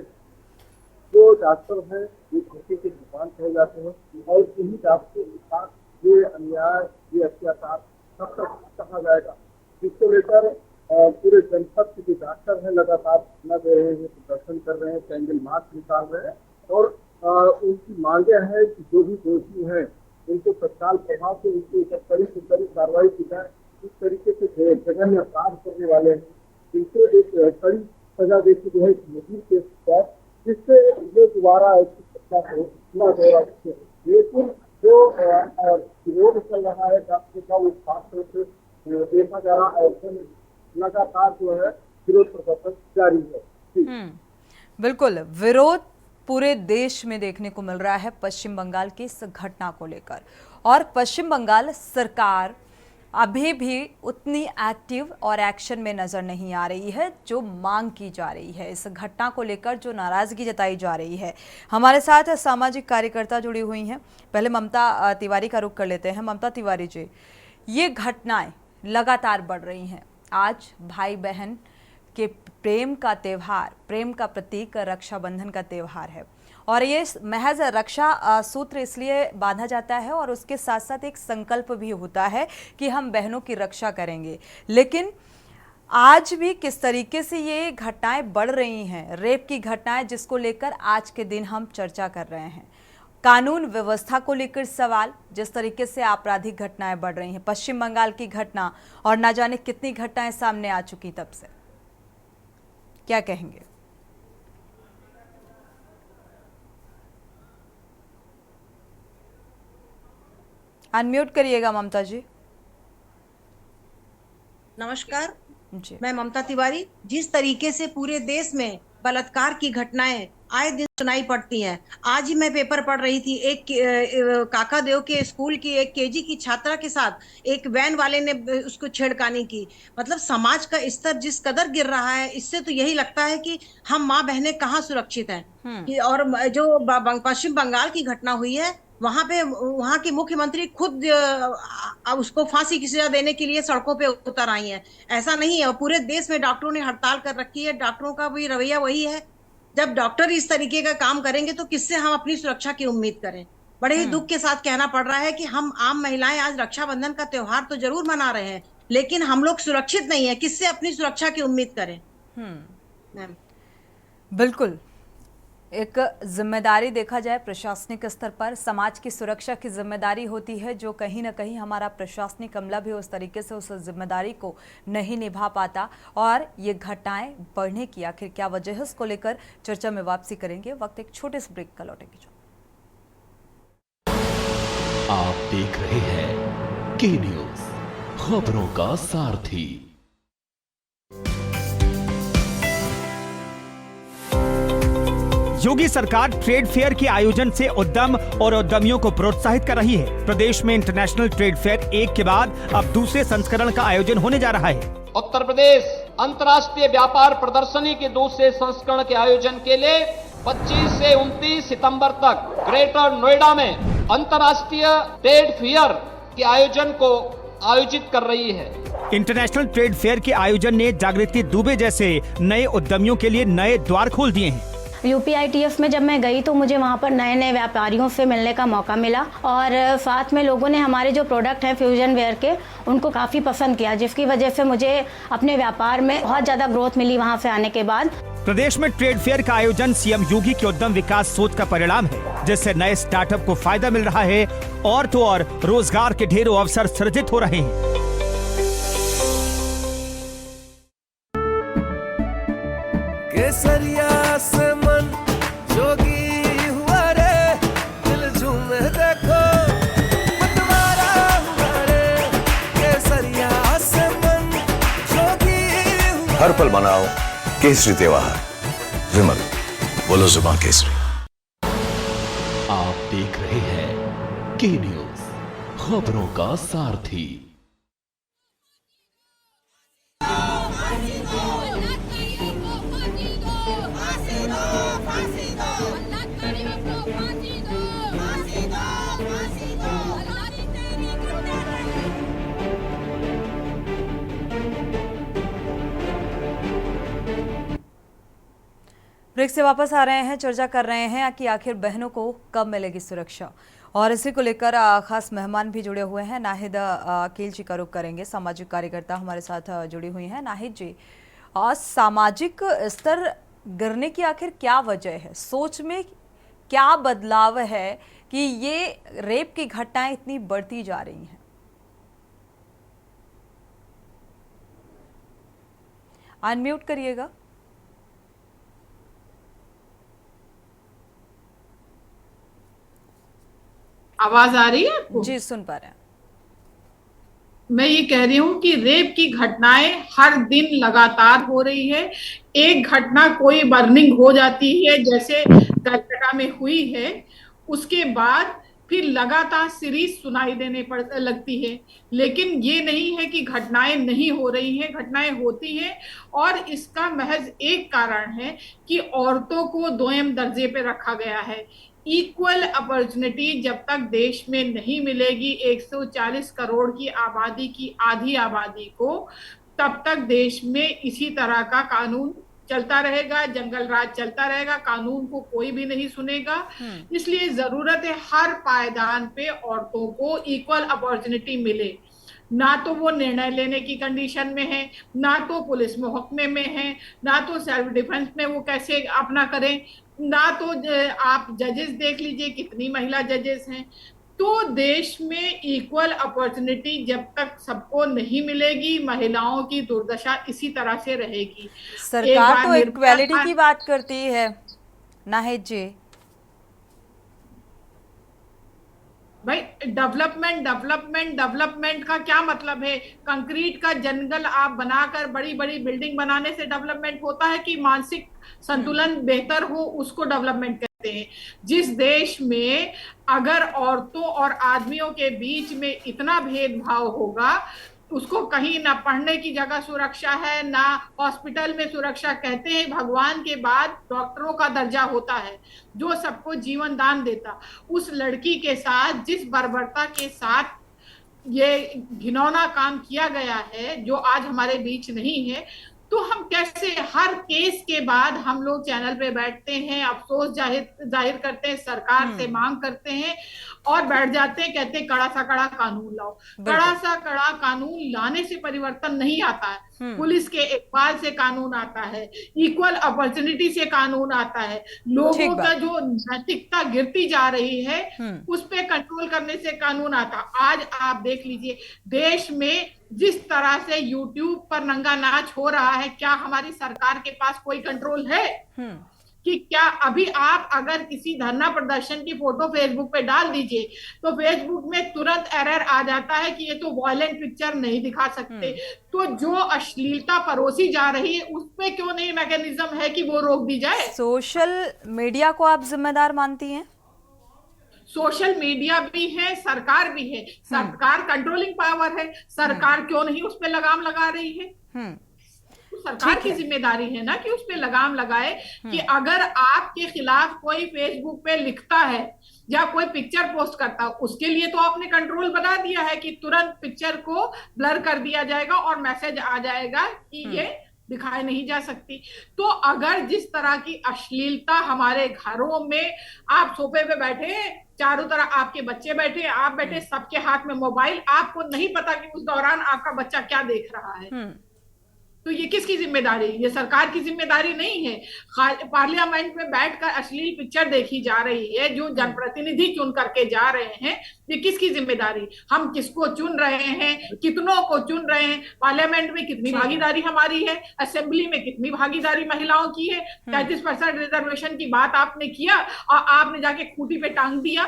जो डॉक्टर हैं ये धोखे के दुकान कहे जाते हैं और इन्हीं डॉक्टर के साथ ये अन्याय, ये अत्याचार कब तक कहा जाएगा, जिसको लेकर पूरे जनपद के जो डॉक्टर हैं लगातार धरना दे रहे हैं, प्रदर्शन कर रहे हैं, कैंडल मार्च निकाल रहे हैं और उनकी मांगे हैं कि जो भी दोषी हैं उनको तत्काल प्रभाव से उनके ऊपर कड़ी से कड़ी कार्रवाई की जाए। इस तरीके से जघन्य अपराध करने वाले हैं जिनको एक कड़ी सजा देती जो है मुद्दे के साथ, जिससे ये दोबारा ऐसी घटना को न दोहरा सके। लेकिन जो विरोध चल रहा है डॉक्टर का वो खास तौर से देखा जा रहा है, लगातार जो है विरोध प्रदर्शन जारी है। बिल्कुल, विरोध पूरे देश में देखने को मिल रहा है पश्चिम बंगाल की इस घटना को लेकर और पश्चिम बंगाल सरकार अभी भी उतनी एक्टिव और एक्शन में नजर नहीं आ रही है जो मांग की जा रही है। इस घटना को लेकर जो नाराजगी जताई जा रही है। हमारे साथ सामाजिक कार्यकर्ता जुड़ी हुई हैं, पहले ममता तिवारी का रुख कर लेते हैं। ममता तिवारी जी, ये घटनाएं लगातार बढ़ रही हैं, आज भाई बहन कि प्रेम का त्यौहार, प्रेम का प्रतीक रक्षाबंधन का त्यौहार है और ये महज रक्षा सूत्र इसलिए बांधा जाता है और उसके साथ साथ एक संकल्प भी होता है कि हम बहनों की रक्षा करेंगे। लेकिन आज भी किस तरीके से ये घटनाएं बढ़ रही हैं, रेप की घटनाएं, जिसको लेकर आज के दिन हम चर्चा कर रहे हैं। कानून व्यवस्था को लेकर सवाल, जिस तरीके से आपराधिक घटनाएं बढ़ रही हैं, पश्चिम बंगाल की घटना और ना जाने कितनी घटनाएं सामने आ चुकी तब से, क्या कहेंगे? अनम्यूट करिएगा ममता जी। नमस्कार जी। मैं ममता तिवारी। जिस तरीके से पूरे देश में बलात्कार की घटनाएं आए दिन सुनाई पड़ती हैं, आज ही मैं पेपर पढ़ रही थी, एक काकादेव के स्कूल की एक केजी की छात्रा के साथ एक वैन वाले ने उसको छेड़खानी की। मतलब समाज का स्तर जिस कदर गिर रहा है, इससे तो यही लगता है कि हम माँ बहनें कहाँ सुरक्षित हैं। और जो पश्चिम बंगाल की घटना हुई है, वहां की मुख्यमंत्री खुद उसको फांसी की सजा देने के लिए सड़कों पे उतर आई हैं। ऐसा नहीं है, पूरे देश में डॉक्टरों ने हड़ताल कर रखी है। डॉक्टरों का भी रवैया वही है। जब डॉक्टर इस तरीके का काम करेंगे तो किससे हम अपनी सुरक्षा की उम्मीद करें। बड़े ही दुख के साथ कहना पड़ रहा है कि हम आम महिलाएं आज रक्षाबंधन का त्योहार तो जरूर मना रहे हैं, लेकिन हम लोग सुरक्षित नहीं है। किससे अपनी सुरक्षा की उम्मीद करें? मैम बिल्कुल, एक जिम्मेदारी देखा जाए प्रशासनिक स्तर पर, समाज की सुरक्षा की जिम्मेदारी होती है, जो कहीं ना कहीं हमारा प्रशासनिक अमला भी उस तरीके से उस जिम्मेदारी को नहीं निभा पाता और ये घटनाएं बढ़ने की आखिर क्या वजह है, इसको लेकर चर्चा में वापसी करेंगे। वक्त एक छोटे से ब्रेक का, लौटेंगे। आप देख रहे हैं के न्यूज, खबरों का सारथी। योगी सरकार ट्रेड फेयर के आयोजन से उद्यम और उद्यमियों को प्रोत्साहित कर रही है। प्रदेश में इंटरनेशनल ट्रेड फेयर एक के बाद अब दूसरे संस्करण का आयोजन होने जा रहा है। उत्तर प्रदेश अंतर्राष्ट्रीय व्यापार प्रदर्शनी के दूसरे संस्करण के आयोजन के लिए 25 से 29 सितंबर तक ग्रेटर नोएडा में अंतर्राष्ट्रीय ट्रेड फेयर के आयोजन को आयोजित कर रही है। इंटरनेशनल ट्रेड फेयर के आयोजन ने जागृति दुबे जैसे नए उद्यमियों के लिए नए द्वार खोल दिए हैं। UPITF में जब मैं गई तो मुझे वहाँ पर नए नए व्यापारियों से मिलने का मौका मिला और साथ में लोगों ने हमारे जो प्रोडक्ट हैं फ्यूजन वेयर के, उनको काफ़ी पसंद किया, जिसकी वजह से मुझे अपने व्यापार में बहुत ज़्यादा ग्रोथ मिली वहाँ से आने के बाद। प्रदेश में ट्रेड फेयर का आयोजन सीएम योगी के उद्यम विकास सोच का परिणाम है, जिससे नए स्टार्टअप को फायदा मिल रहा है और तो और रोजगार के ढेरों अवसर सृजित हो रहे हैं। केसरिया से मन जोगी हुआ रे, दिल झूमे देखो पतवारा हुआ रे। केसरिया से मन जोगी हुआ। हर पल मनाओ केसरी त्योहार। विमल, बोलो जुबान केसरी। आप देख रहे हैं के न्यूज, खबरों का सारथी। ब्रेक से वापस आ रहे हैं, चर्चा कर रहे हैं कि आखिर बहनों को कब मिलेगी सुरक्षा, और इसी को लेकर खास मेहमान भी जुड़े हुए हैं। नाहिद अकील जी का रुख करेंगे, सामाजिक कार्यकर्ता हमारे साथ जुड़ी हुई हैं। नाहिद जी, सामाजिक स्तर गिरने की आखिर क्या वजह है, सोच में क्या बदलाव है कि ये रेप की घटनाएं इतनी बढ़ती जा रही हैं? अनम्यूट करिएगा। आवाज आ रही है आपको? जी, सुन पा रहे हैं। मैं ये कह रही हूँ कि रेप की घटनाएं हर दिन लगातार हो रही है। एक घटना कोई बर्निंग हो जाती है, जैसे कलकत्ता में हुई है, उसके बाद फिर लगातार सीरीज सुनाई देने लगती है। लेकिन ये नहीं है कि घटनाएं नहीं हो रही हैं, घटनाएं होती हैं। और इसका महज एक कारण है कि औरतों को दोयम दर्जे पे रखा गया है। इक्वल अपॉर्चुनिटी जब तक देश में नहीं मिलेगी 140 करोड़ की आबादी की आधी आबादी को, तब तक देश में इसी तरह का कानून चलता रहेगा, जंगल राज चलता रहेगा, कानून को कोई भी नहीं सुनेगा। इसलिए जरूरत है हर पायदान पे औरतों को इक्वल अपॉर्चुनिटी मिले। ना तो वो निर्णय लेने की कंडीशन में है, ना तो पुलिस मुहकमे में है, ना तो सेल्फ डिफेंस में वो कैसे अपना करें, ना तो आप जजेस देख लीजिए कितनी महिला जजेस हैं। तो देश में इक्वल अपॉर्चुनिटी जब तक सबको नहीं मिलेगी, महिलाओं की दुर्दशा इसी तरह से रहेगी। सरकार तो इक्वालिटी की बात करती है नाहिद जी। भाई डेवलपमेंट का क्या मतलब है? कंक्रीट का जंगल आप बनाकर बड़ी बड़ी बिल्डिंग बनाने से डेवलपमेंट होता है कि मानसिक संतुलन बेहतर हो उसको डेवलपमेंट कहते हैं? जिस देश में अगर औरतों और आदमियों के बीच में इतना भेदभाव होगा, उसको कहीं ना पढ़ने की जगह सुरक्षा है, ना हॉस्पिटल में सुरक्षा। कहते हैं भगवान के बाद डॉक्टरों का दर्जा होता है जो सबको जीवन दान देता। उस लड़की के साथ जिस बर्बरता के साथ ये घिनौना काम किया गया है, जो आज हमारे बीच नहीं है, तो हम कैसे हर केस के बाद हम लोग चैनल पे बैठते हैं, अफसोस जाहिर करते हैं, सरकार से मांग करते हैं और बैठ जाते हैं, कहते हैं कड़ा सा कड़ा कानून लाओ। कड़ा सा कड़ा कानून लाने से परिवर्तन नहीं आता है। पुलिस के इकबाल से कानून आता है, इक्वल अपॉर्चुनिटी से कानून आता है, लोगों का जो नैतिकता गिरती जा रही है उस पे कंट्रोल करने से कानून आता। आज आप देख लीजिए देश में जिस तरह से YouTube पर नंगा नाच हो रहा है, क्या हमारी सरकार के पास कोई कंट्रोल है? कि क्या अभी आप अगर किसी धरना प्रदर्शन की फोटो फेसबुक पे डाल दीजिए तो फेसबुक में तुरंत एरर आ जाता है कि ये तो वायलेंट पिक्चर नहीं दिखा सकते। तो जो अश्लीलता परोसी जा रही है उस पे क्यों नहीं मैकेनिज्म है कि वो रोक दी जाए? सोशल मीडिया को आप जिम्मेदार मानती हैं? सोशल मीडिया भी है, सरकार भी है। सरकार कंट्रोलिंग पावर है, सरकार क्यों नहीं उस पे लगाम लगा रही है? तो सरकार की जिम्मेदारी है ना कि उस पे लगाम लगाए कि अगर आपके खिलाफ कोई फेसबुक पे लिखता है या कोई पिक्चर पोस्ट करता है, उसके लिए तो आपने कंट्रोल बना दिया है कि तुरंत पिक्चर को ब्लर कर दिया जाएगा और मैसेज आ जाएगा कि ये दिखाई नहीं जा सकती। तो अगर जिस तरह की अश्लीलता हमारे घरों में, आप सोफे पे बैठे, चारों तरफ आपके बच्चे बैठे, आप बैठे, सबके हाथ में मोबाइल, आपको नहीं पता कि उस दौरान आपका बच्चा क्या देख रहा है, तो ये किसकी जिम्मेदारी? ये सरकार की जिम्मेदारी नहीं है। पार्लियामेंट में बैठकर अश्लील पिक्चर देखी जा रही है जो जनप्रतिनिधि चुन करके जा रहे हैं, ये किसकी जिम्मेदारी? हम किसको चुन रहे हैं, कितनों को चुन रहे हैं, पार्लियामेंट में कितनी भागीदारी हमारी है, असेंबली में कितनी भागीदारी महिलाओं की है? 33% रिजर्वेशन की बात आपने किया और आपने जाके खूंटी पे टांग दिया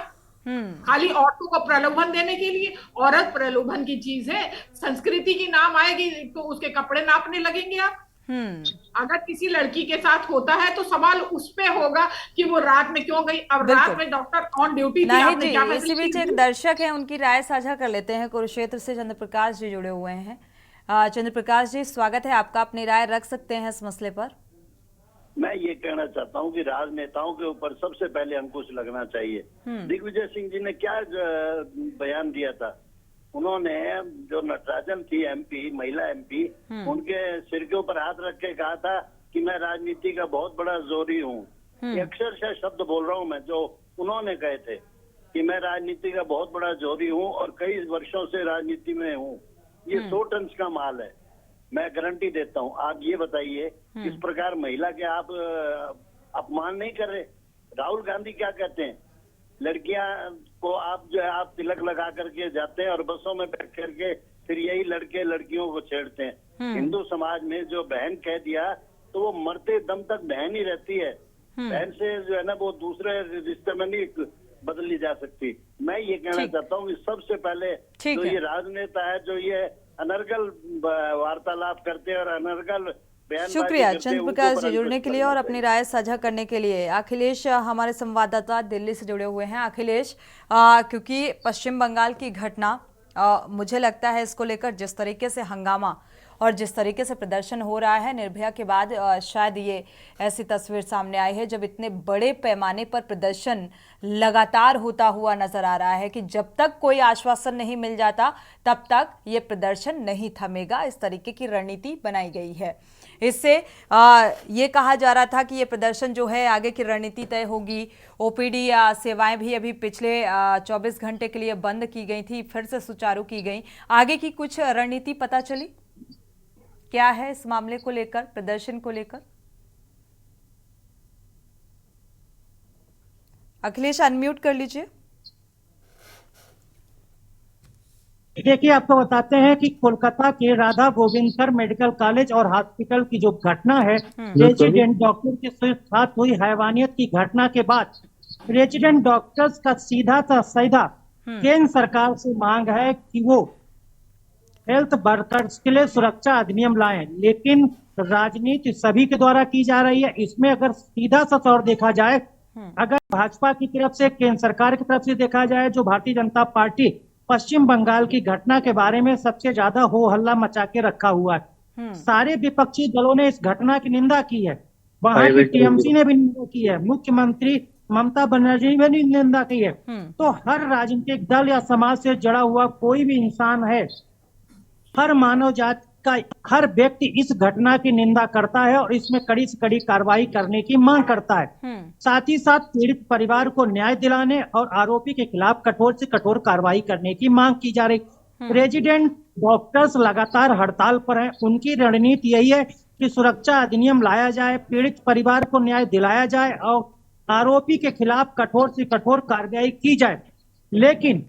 खाली औरतों को प्रलोभन देने के लिए। औरत प्रलोभन की चीज है, संस्कृति की नाम आएगी तो उसके कपड़े नापने लगेंगे आप। अगर किसी लड़की के साथ होता है तो सवाल उस पे होगा कि वो रात में क्यों गई। अब रात में डॉक्टर ऑन ड्यूटी थी, आपने क्या? इसी बीच एक दर्शक है, उनकी राय साझा कर लेते हैं। कुरुक्षेत्र से चंद्र प्रकाश जी जुड़े हुए हैं। चंद्र प्रकाश जी, स्वागत है आपका, अपनी राय रख सकते हैं इस मसले पर। मैं ये कहना चाहता हूँ कि राजनेताओं के ऊपर सबसे पहले अंकुश लगना चाहिए। दिग्विजय सिंह जी ने क्या बयान दिया था? उन्होंने जो नटराजन थी MP, महिला MP, उनके सिर के ऊपर हाथ रख के कहा था कि मैं राजनीति का बहुत बड़ा जोरी हूँ। अक्षरशः शब्द बोल रहा हूँ मैं, जो उन्होंने कहे थे कि मैं राजनीति का बहुत बड़ा जोरी हूँ और कई वर्षों से राजनीति में हूँ। ये 100 टन का माल है, मैं गारंटी देता हूँ। आप ये बताइए किस प्रकार महिला के आप अपमान नहीं कर रहे? राहुल गांधी क्या कहते हैं? लड़कियां को आप जो है आप तिलक लगा करके जाते हैं और बसों में बैठ करके फिर यही लड़के लड़कियों को छेड़ते हैं। हिंदू समाज में जो बहन कह दिया तो वो मरते दम तक बहन ही रहती है। बहन से जो है ना वो दूसरे रिश्ते में नहीं बदली जा सकती। मैं ये कहना चाहता हूँ कि सबसे पहले जो ये राजनेता है, जो ये अनर्गल वार्तालाप करते हैं और अनर्गल शुक्रिया चंद्र प्रकाश जी जुड़ने के लिए और अपनी राय साझा करने के लिए। अखिलेश हमारे संवाददाता दिल्ली से जुड़े हुए हैं। अखिलेश, क्योंकि पश्चिम बंगाल की घटना मुझे लगता है इसको लेकर जिस तरीके से हंगामा और जिस तरीके से प्रदर्शन हो रहा है निर्भया के बाद शायद ये ऐसी तस्वीर सामने आई है जब इतने बड़े पैमाने पर प्रदर्शन लगातार होता हुआ नजर आ रहा है कि जब तक कोई आश्वासन नहीं मिल जाता तब तक ये प्रदर्शन नहीं थमेगा। इस तरीके की रणनीति बनाई गई है। इससे ये कहा जा रहा था कि ये प्रदर्शन जो है आगे की रणनीति तय होगी। ओपीडी सेवाएं भी अभी पिछले 24 घंटे के लिए बंद की गई थी, फिर से सुचारू की गई। आगे की कुछ रणनीति पता चली क्या है इस मामले को लेकर, प्रदर्शन को लेकर? अखिलेश अनम्यूट कर लीजिए। देखिए, आपको बताते हैं कि कोलकाता के राधा गोविंदकर मेडिकल कॉलेज और हॉस्पिटल की जो घटना है, रेजिडेंट डॉक्टर के साथ हुई हैवानियत की घटना के बाद रेजिडेंट डॉक्टर्स का सीधा केंद्र सरकार से मांग है कि वो हेल्थ वर्कर्स के लिए सुरक्षा अधिनियम लाएं। लेकिन राजनीति सभी के द्वारा की जा रही है। इसमें अगर सीधा सा तौर देखा जाए, अगर भाजपा की तरफ से, केंद्र सरकार की तरफ से देखा जाए, जो भारतीय जनता पार्टी पश्चिम बंगाल की घटना के बारे में सबसे ज्यादा हो हल्ला मचा के रखा हुआ है। सारे विपक्षी दलों ने इस घटना की निंदा की है। वहां की टीएमसी ने भी निंदा की है, मुख्यमंत्री ममता बनर्जी ने भी निंदा की है। तो हर राजनीतिक दल या समाज से जुड़ा हुआ कोई भी इंसान है, हर मानव जाति का हर व्यक्ति इस घटना की निंदा करता है और इसमें कड़ी से कड़ी कार्रवाई करने की मांग करता है। साथ ही साथ पीड़ित परिवार को न्याय दिलाने और आरोपी के खिलाफ कठोर से कठोर कार्रवाई करने की मांग की जा रही। रेजिडेंट डॉक्टर्स लगातार हड़ताल पर हैं। उनकी रणनीति यही है कि सुरक्षा अधिनियम लाया जाए, पीड़ित परिवार को न्याय दिलाया जाए और आरोपी के खिलाफ कठोर से कठोर कार्रवाई की जाए। लेकिन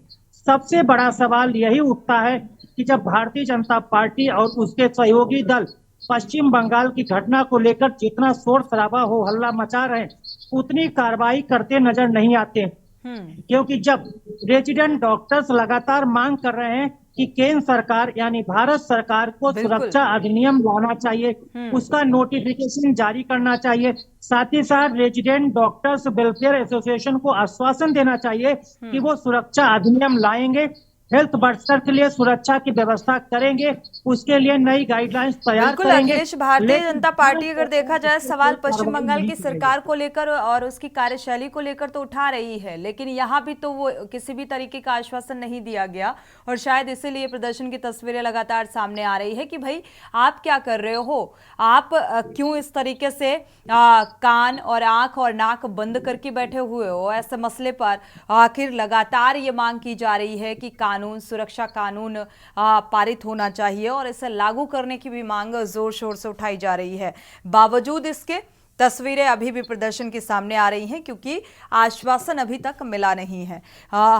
सबसे बड़ा सवाल यही उठता है कि जब भारतीय जनता पार्टी और उसके सहयोगी दल पश्चिम बंगाल की घटना को लेकर जितना शोर शराबा हो हल्ला मचा रहे हैं, उतनी कार्रवाई करते नजर नहीं आते। क्योंकि जब रेजिडेंट डॉक्टर्स लगातार मांग कर रहे हैं कि केंद्र सरकार यानी भारत सरकार को सुरक्षा अधिनियम लाना चाहिए, उसका नोटिफिकेशन जारी करना चाहिए, साथ ही साथ रेजिडेंट डॉक्टर्स वेलफेयर एसोसिएशन को आश्वासन देना चाहिए कि वो सुरक्षा अधिनियम लाएंगे, हेल्थ वर्कर के लिए सुरक्षा की व्यवस्था करेंगे, उसके लिए नई गाइडलाइंस तैयार करेंगे। अखिलेश, भारतीय जनता पार्टी अगर देखा जाए सवाल पश्चिम बंगाल की सरकार को लेकर और उसकी कार्यशैली को लेकर तो उठा रही है, लेकिन यहाँ भी तो वो किसी भी तरीके का आश्वासन नहीं दिया गया और शायद इसीलिए प्रदर्शन की तस्वीरें लगातार सामने आ रही है कि भाई आप क्या कर रहे हो, आप क्यों इस तरीके से कान और आंख और नाक बंद करके बैठे हुए हो। ऐसे मसले पर आखिर लगातार ये मांग की जा रही है कि सुरक्षा कानून पारित होना चाहिए और इसे लागू करने की भी मांग जोर शोर से उठाई जा रही है। बावजूद इसके तस्वीरें अभी भी प्रदर्शन के सामने आ रही हैं क्योंकि आश्वासन अभी तक मिला नहीं है।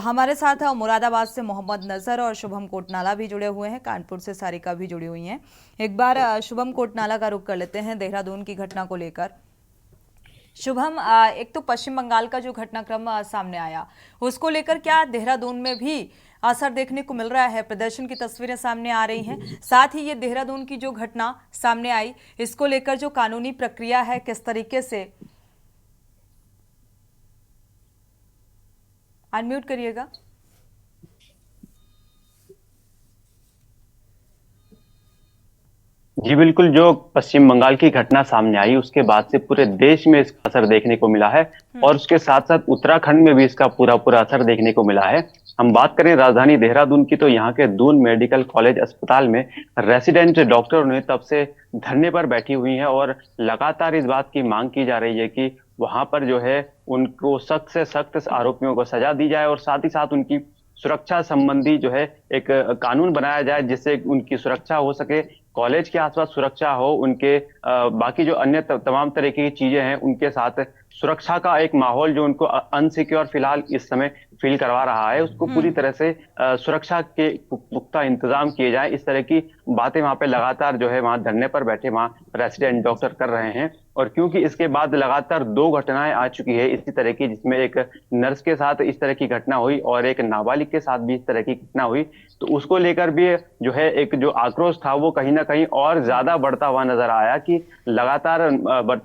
हमारे साथ मुरादाबाद से मोहम्मद नजर और शुभम कोटनाला भी जुड़े हुए हैं, कानपुर से सारिका भी जुड़ी हुई हैं। एक बार शुभम कोटनाला का रुख कर लेते हैं देहरादून की घटना को लेकर। शुभम, एक तो पश्चिम बंगाल का जो घटनाक्रम सामने आया उसको लेकर क्या देहरादून में भी असर देखने को मिल रहा है? प्रदर्शन की तस्वीरें सामने आ रही हैं, साथ ही ये देहरादून की जो घटना सामने आई इसको लेकर जो कानूनी प्रक्रिया है किस तरीके से, अनम्यूट करिएगा। जी बिल्कुल, जो पश्चिम बंगाल की घटना सामने आई उसके बाद से पूरे देश में इसका असर देखने को मिला है और उसके साथ साथ उत्तराखंड में भी इसका पूरा असर देखने को मिला है। हम बात करें राजधानी देहरादून की तो यहाँ के दून मेडिकल कॉलेज अस्पताल में रेसिडेंट डॉक्टर ने तब से धरने पर बैठी हुई हैं और लगातार इस बात की मांग की जा रही है कि वहां पर जो है उनको सख्त से सख्त आरोपियों को सजा दी जाए और साथ ही साथ उनकी सुरक्षा संबंधी जो है एक कानून बनाया जाए जिससे उनकी सुरक्षा हो सके, कॉलेज के आसपास सुरक्षा हो, उनके बाकी जो अन्य तमाम तरह की चीजें हैं उनके साथ सुरक्षा का एक माहौल जो उनको अनसिक्योर फिलहाल इस समय फील करवा रहा है उसको पूरी तरह से सुरक्षा के पुख्ता इंतजाम किए जाए। इस तरह की बातें वहां पे लगातार जो है वहां धरने पर बैठे वहां रेसिडेंट डॉक्टर कर रहे हैं। और क्योंकि इसके बाद लगातार 2 घटनाएं आ चुकी है इसी तरह की, जिसमें एक नर्स के साथ इस तरह की घटना हुई और एक नाबालिग के साथ भी इस तरह की घटना हुई, तो उसको लेकर भी जो है एक जो आक्रोश था वो कहीं ना कहीं और ज्यादा बढ़ता हुआ नजर आया कि लगातार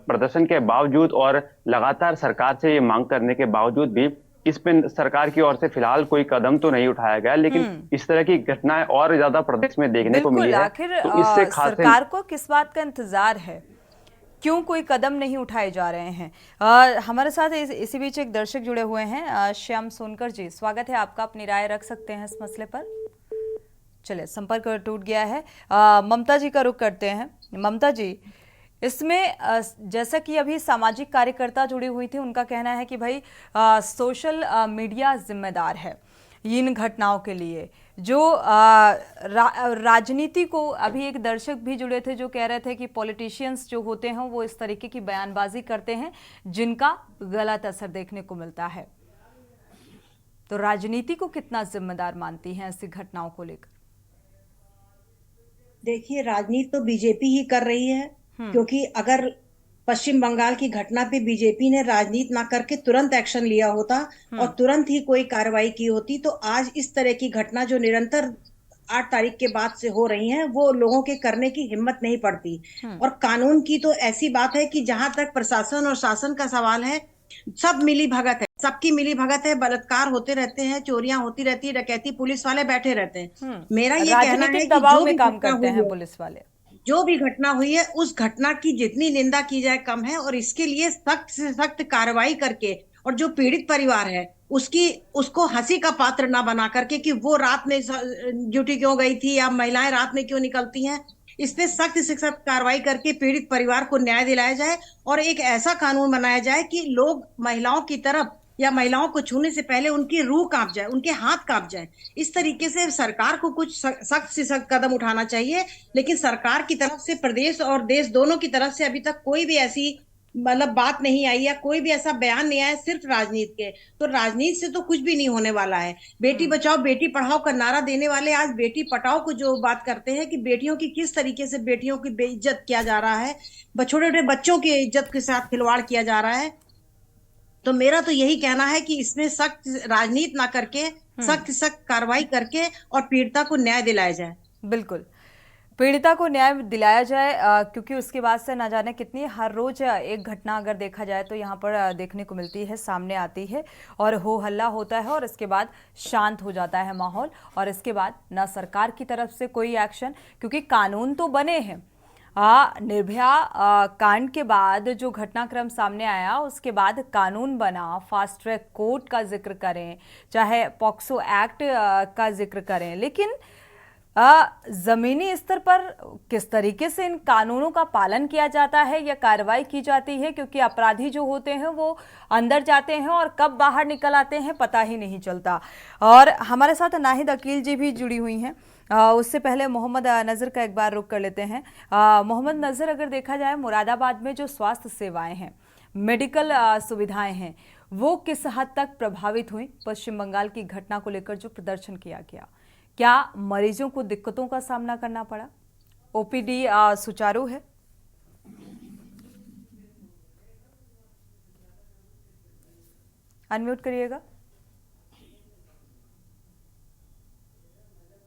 प्रदर्शन के बावजूद और लगातार सरकार से ये मांग करने के बावजूद भी इस पे सरकार की ओर से फिलहाल कोई कदम तो नहीं उठाया गया, लेकिन इस तरह की घटनाएं और ज्यादा प्रदेश में देखने को मिली है। आखिर तो इससे खास सरकार को किस बात का इंतजार है, क्यों कोई कदम नहीं उठाए जा रहे हैं? हमारे साथ इसी बीच एक दर्शक जुड़े हुए हैं, श्याम सोनकर जी, स्वागत है आपका, अपनी राय रख सकते हैं इस मसले पर। चलिए, संपर्क टूट गया है। ममता जी का रुख करते हैं। ममता जी, इसमें जैसा कि अभी सामाजिक कार्यकर्ता जुड़ी हुई थी, उनका कहना है कि भाई सोशल मीडिया जिम्मेदार है इन घटनाओं के लिए। जो राजनीति को, अभी एक दर्शक भी जुड़े थे जो कह रहे थे कि पॉलिटिशियंस जो होते हैं वो इस तरीके की बयानबाजी करते हैं जिनका गलत असर देखने को मिलता है। तो राजनीति को कितना जिम्मेदार मानती हैं ऐसी घटनाओं को लेकर? देखिए, राजनीति तो बीजेपी ही कर रही है, क्योंकि अगर पश्चिम बंगाल की घटना पे बीजेपी ने राजनीति ना करके तुरंत एक्शन लिया होता और तुरंत ही कोई कार्रवाई की होती, तो आज इस तरह की घटना जो निरंतर 8 तारीख के बाद से हो रही हैं, वो लोगों के करने की हिम्मत नहीं पड़ती। और कानून की तो ऐसी बात है कि जहां तक प्रशासन और शासन का सवाल है, सब मिली भगत है, सबकी मिली भगत है, बलात्कार होते रहते हैं, चोरियां होती रहती है, डकैती, पुलिस वाले बैठे रहते हैं। मेरा ये कहना है कि दबाव में काम करते हैं पुलिस वाले। जो भी घटना हुई है उस घटना की जितनी निंदा की जाए कम है, और इसके लिए सख्त से सख्त कार्रवाई करके, और जो पीड़ित परिवार है उसको हंसी का पात्र ना बना करके कि वो रात में ड्यूटी क्यों गई थी या महिलाएं रात में क्यों निकलती हैं, इस पे सख्त से सख्त कार्रवाई करके पीड़ित परिवार को न्याय दिलाया जाए और एक ऐसा कानून बनाया जाए कि लोग महिलाओं की तरफ या महिलाओं को छूने से पहले उनकी रूह कांप जाए, उनके हाथ कांप जाए। इस तरीके से सरकार को कुछ सख्त से सख्त कदम उठाना चाहिए, लेकिन सरकार की तरफ से, प्रदेश और देश दोनों की तरफ से अभी तक कोई भी ऐसी बात नहीं आई है, कोई भी ऐसा बयान नहीं आया, सिर्फ राजनीति के। तो राजनीति से तो कुछ भी नहीं होने वाला है। बेटी बचाओ बेटी पढ़ाओ का नारा देने वाले आज बेटी पटाओ को जो बात करते हैं कि बेटियों की किस तरीके से बेटियों की बेइज्जत किया जा रहा है, छोटे छोटे बच्चों की इज्जत के साथ खिलवाड़ किया जा रहा है। तो मेरा तो यही कहना है कि इसमें सख्त राजनीति ना करके सख्त कार्रवाई करके और पीड़िता को न्याय दिलाया जाए। बिल्कुल, पीड़िता को न्याय दिलाया जाए, क्योंकि उसके बाद से ना जाने कितनी हर रोज एक घटना अगर देखा जाए तो यहाँ पर देखने को मिलती है, सामने आती है और हो हल्ला होता है और इसके बाद शांत हो जाता है माहौल, और इसके बाद ना सरकार की तरफ से कोई एक्शन, क्योंकि कानून तो बने हैं। निर्भया कांड के बाद जो घटनाक्रम सामने आया, उसके बाद कानून बना, फास्ट ट्रैक कोर्ट का जिक्र करें, चाहे पॉक्सो एक्ट का जिक्र करें, लेकिन जमीनी स्तर पर किस तरीके से इन कानूनों का पालन किया जाता है या कार्रवाई की जाती है, क्योंकि अपराधी जो होते हैं वो अंदर जाते हैं और कब बाहर निकल आते हैं पता ही नहीं चलता। और हमारे साथ नाहिद अकील जी भी जुड़ी हुई हैं। उससे पहले मोहम्मद नज़र का एक बार रुख कर लेते हैं। मोहम्मद नज़र, अगर देखा जाए मुरादाबाद में जो स्वास्थ्य सेवाएं हैं, मेडिकल सुविधाएं हैं, वो किस हद तक प्रभावित हुई? पश्चिम बंगाल की घटना को लेकर जो प्रदर्शन किया गया, क्या मरीजों को दिक्कतों का सामना करना पड़ा? ओपीडी सुचारू है? अनम्यूट करिएगा।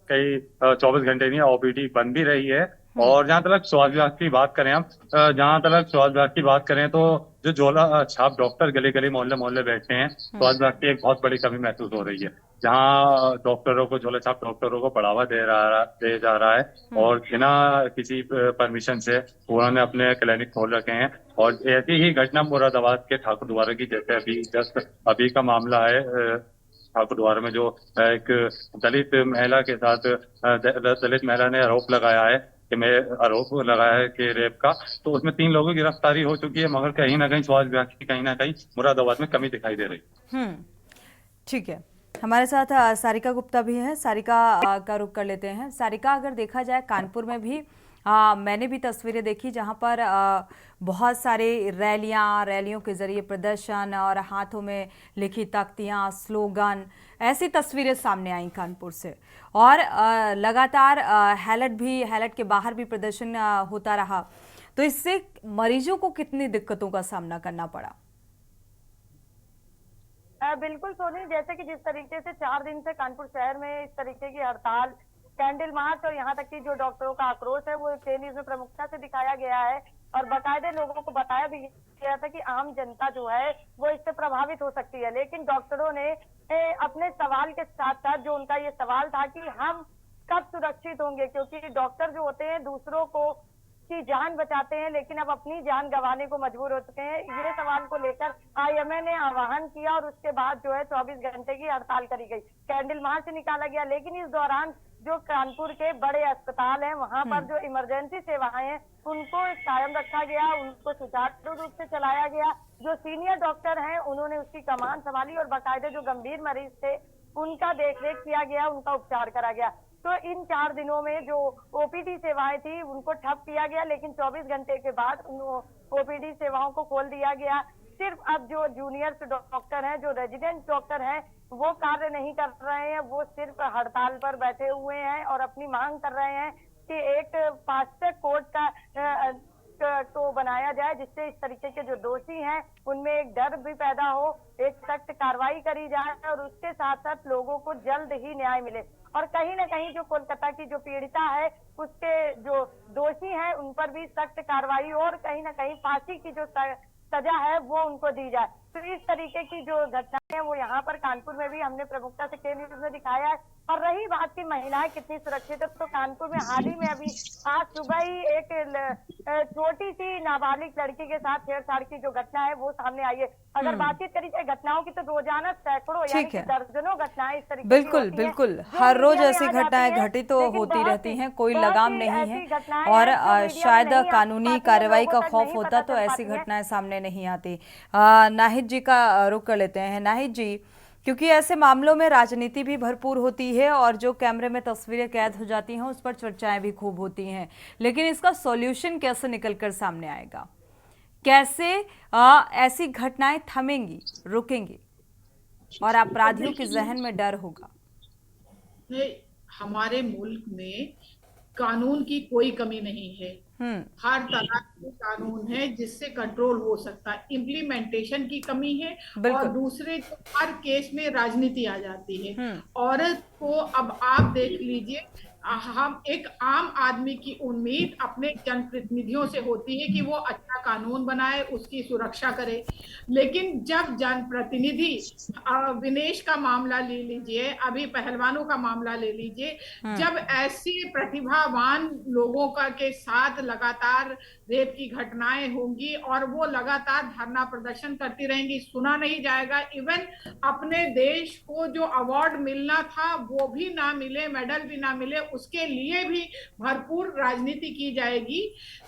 कई 24 घंटे नहीं ओपीडी बंद भी रही है। और जहाँ तक स्वास्थ्य विभाग की बात करें हम, जहाँ तक स्वास्थ्य विभाग की बात करें तो जो झोला छाप डॉक्टर गली गली मोहल्ले मोहल्ले बैठे हैं, स्वास्थ्य विभाग की एक बहुत बड़ी कमी महसूस हो रही है। जहाँ डॉक्टरों को, झोला छाप डॉक्टरों को बढ़ावा दे जा रहा है और बिना किसी परमिशन से उन्होंने अपने क्लिनिक खोल रखे हैं। और ऐसी ही घटना मुरादाबाद के ठाकुर द्वारा की, जैसे अभी का मामला है ठाकुर द्वारा में, जो एक दलित महिला के साथ दलित महिला ने आरोप लगाया है कि रेप का, तो उसमें 3 लोगों की गिरफ्तारी हो चुकी है, मगर कहीं ना कहीं स्वास्थ्य विभाग की कहीं ना कहीं मुरादाबाद में कमी दिखाई दे रही। ठीक है, हमारे साथ सारिका गुप्ता भी है। सारिका का रुख कर लेते हैं। सारिका, अगर देखा जाए कानपुर में भी मैंने भी तस्वीरें देखी जहां पर बहुत सारे रैलियों के जरिए प्रदर्शन और हाथों में लिखी तख्तियां, स्लोगन, ऐसी तस्वीरें सामने आई कानपुर से। और लगातार हैलट के बाहर भी प्रदर्शन होता रहा। तो इससे मरीजों को कितनी दिक्कतों का सामना करना पड़ा? बिल्कुल सोनी, जैसे कि जिस तरीके से 4 दिन से कानपुर शहर में इस तरीके की हड़ताल, कैंडल मार्च और यहाँ तक कि जो डॉक्टरों का आक्रोश है वो के न्यूज में प्रमुखता से दिखाया गया है। और बाकायदे लोगों को बताया भी गया था कि आम जनता जो है वो इससे प्रभावित हो सकती है। लेकिन डॉक्टरों ने अपने सवाल के साथ साथ, जो उनका ये सवाल था कि हम कब सुरक्षित होंगे, क्योंकि डॉक्टर जो होते हैं दूसरों को की जान बचाते हैं लेकिन अब अपनी जान गंवाने को मजबूर हो चुके हैं। ये सवाल को लेकर आईएमए ने आह्वान किया और उसके बाद जो है 24 घंटे की हड़ताल करी गई, कैंडल मार्च निकाला गया। लेकिन इस दौरान जो कानपुर के बड़े अस्पताल हैं वहां पर जो इमरजेंसी सेवाएं हैं उनको कायम रखा गया, उनको सुचारू रूप से चलाया गया। जो सीनियर डॉक्टर हैं उन्होंने उसकी कमान संभाली और बाकायदे जो गंभीर मरीज थे उनका देखरेख किया गया, उनका उपचार करा गया। तो इन 4 दिनों में जो ओपीडी सेवाएं थी उनको ठप किया गया, लेकिन 24 घंटे के बाद उन ओपीडी सेवाओं को खोल दिया गया। सिर्फ अब जो जूनियर डॉक्टर हैं, जो रेजिडेंट डॉक्टर हैं, वो कार्य नहीं कर रहे हैं, वो सिर्फ हड़ताल पर बैठे हुए हैं और अपनी मांग कर रहे हैं कि एक फास्ट कोर्ट को बनाया जाए जिससे इस तरीके के जो दोषी हैं उनमें एक डर भी पैदा हो, एक सख्त कार्रवाई करी जाए और उसके साथ साथ लोगों को जल्द ही न्याय मिले। और कहीं न कहीं जो कोलकाता की जो पीड़िता है उसके जो दोषी हैं उन पर भी सख्त कार्रवाई और कहीं न कहीं फांसी की जो सजा है वो उनको दी जाए। तो इस तरीके की जो घटनाएं हैं वो यहाँ पर कानपुर में भी हमने प्रमुखता से के न्यूज में दिखाया है। और रही बात की महिलाएं कितनी सुरक्षित है, तो कानपुर में हाल ही में अभी आज सुबह ही एक छोटी सी नाबालिग लड़की के साथ छेड़छाड़ की जो घटना है वो सामने आई है। अगर बातचीत करी जाए घटनाओं की तो रोजाना सैकड़ों यानी कि दर्जनों घटनाएं इस तरीके बिल्कुल बिल्कुल हर रोज ऐसी घटनाएं घटित तो होती रहती हैं, कोई लगाम नहीं है और शायद कानूनी कार्रवाई का खौफ होता तो ऐसी घटनाएं सामने नहीं आती। नाहिद जी का रुख कर लेते हैं। नाहिद जी, क्योंकि ऐसे मामलों में राजनीति भी भरपूर होती है और जो कैमरे में तस्वीरें कैद हो जाती हैं उस पर चर्चाएं भी खूब होती हैं, लेकिन इसका सॉल्यूशन कैसे निकलकर सामने आएगा? कैसे ऐसी घटनाएं थमेंगी, रुकेंगी और अपराधियों के जहन में डर होगा? हमारे मुल्क में कानून की कोई कमी नहीं है, हर तरह के कानून है जिससे कंट्रोल हो सकता है। इम्प्लीमेंटेशन की कमी है और दूसरे तो हर केस में राजनीति आ जाती है। औरत को अब आप देख लीजिए, हम एक आम आदमी की उम्मीद अपने जनप्रतिनिधियों से होती है कि वो अच्छा कानून बनाए, उसकी सुरक्षा करे। लेकिन जब जनप्रतिनिधि, विनेश का मामला ले लीजिए, अभी पहलवानों का मामला ले लीजिए, जब ऐसे प्रतिभावान लोगों का के साथ लगातार रेप की घटनाएं होंगी और वो लगातार धरना प्रदर्शन करती रहेंगी, सुना नहीं जाएगा। इवन अपने देश को जो अवार्ड मिलना था वो भी ना मिले, मेडल भी ना मिले, उसके लिए भी भरपूर राजनीति की जाएगी,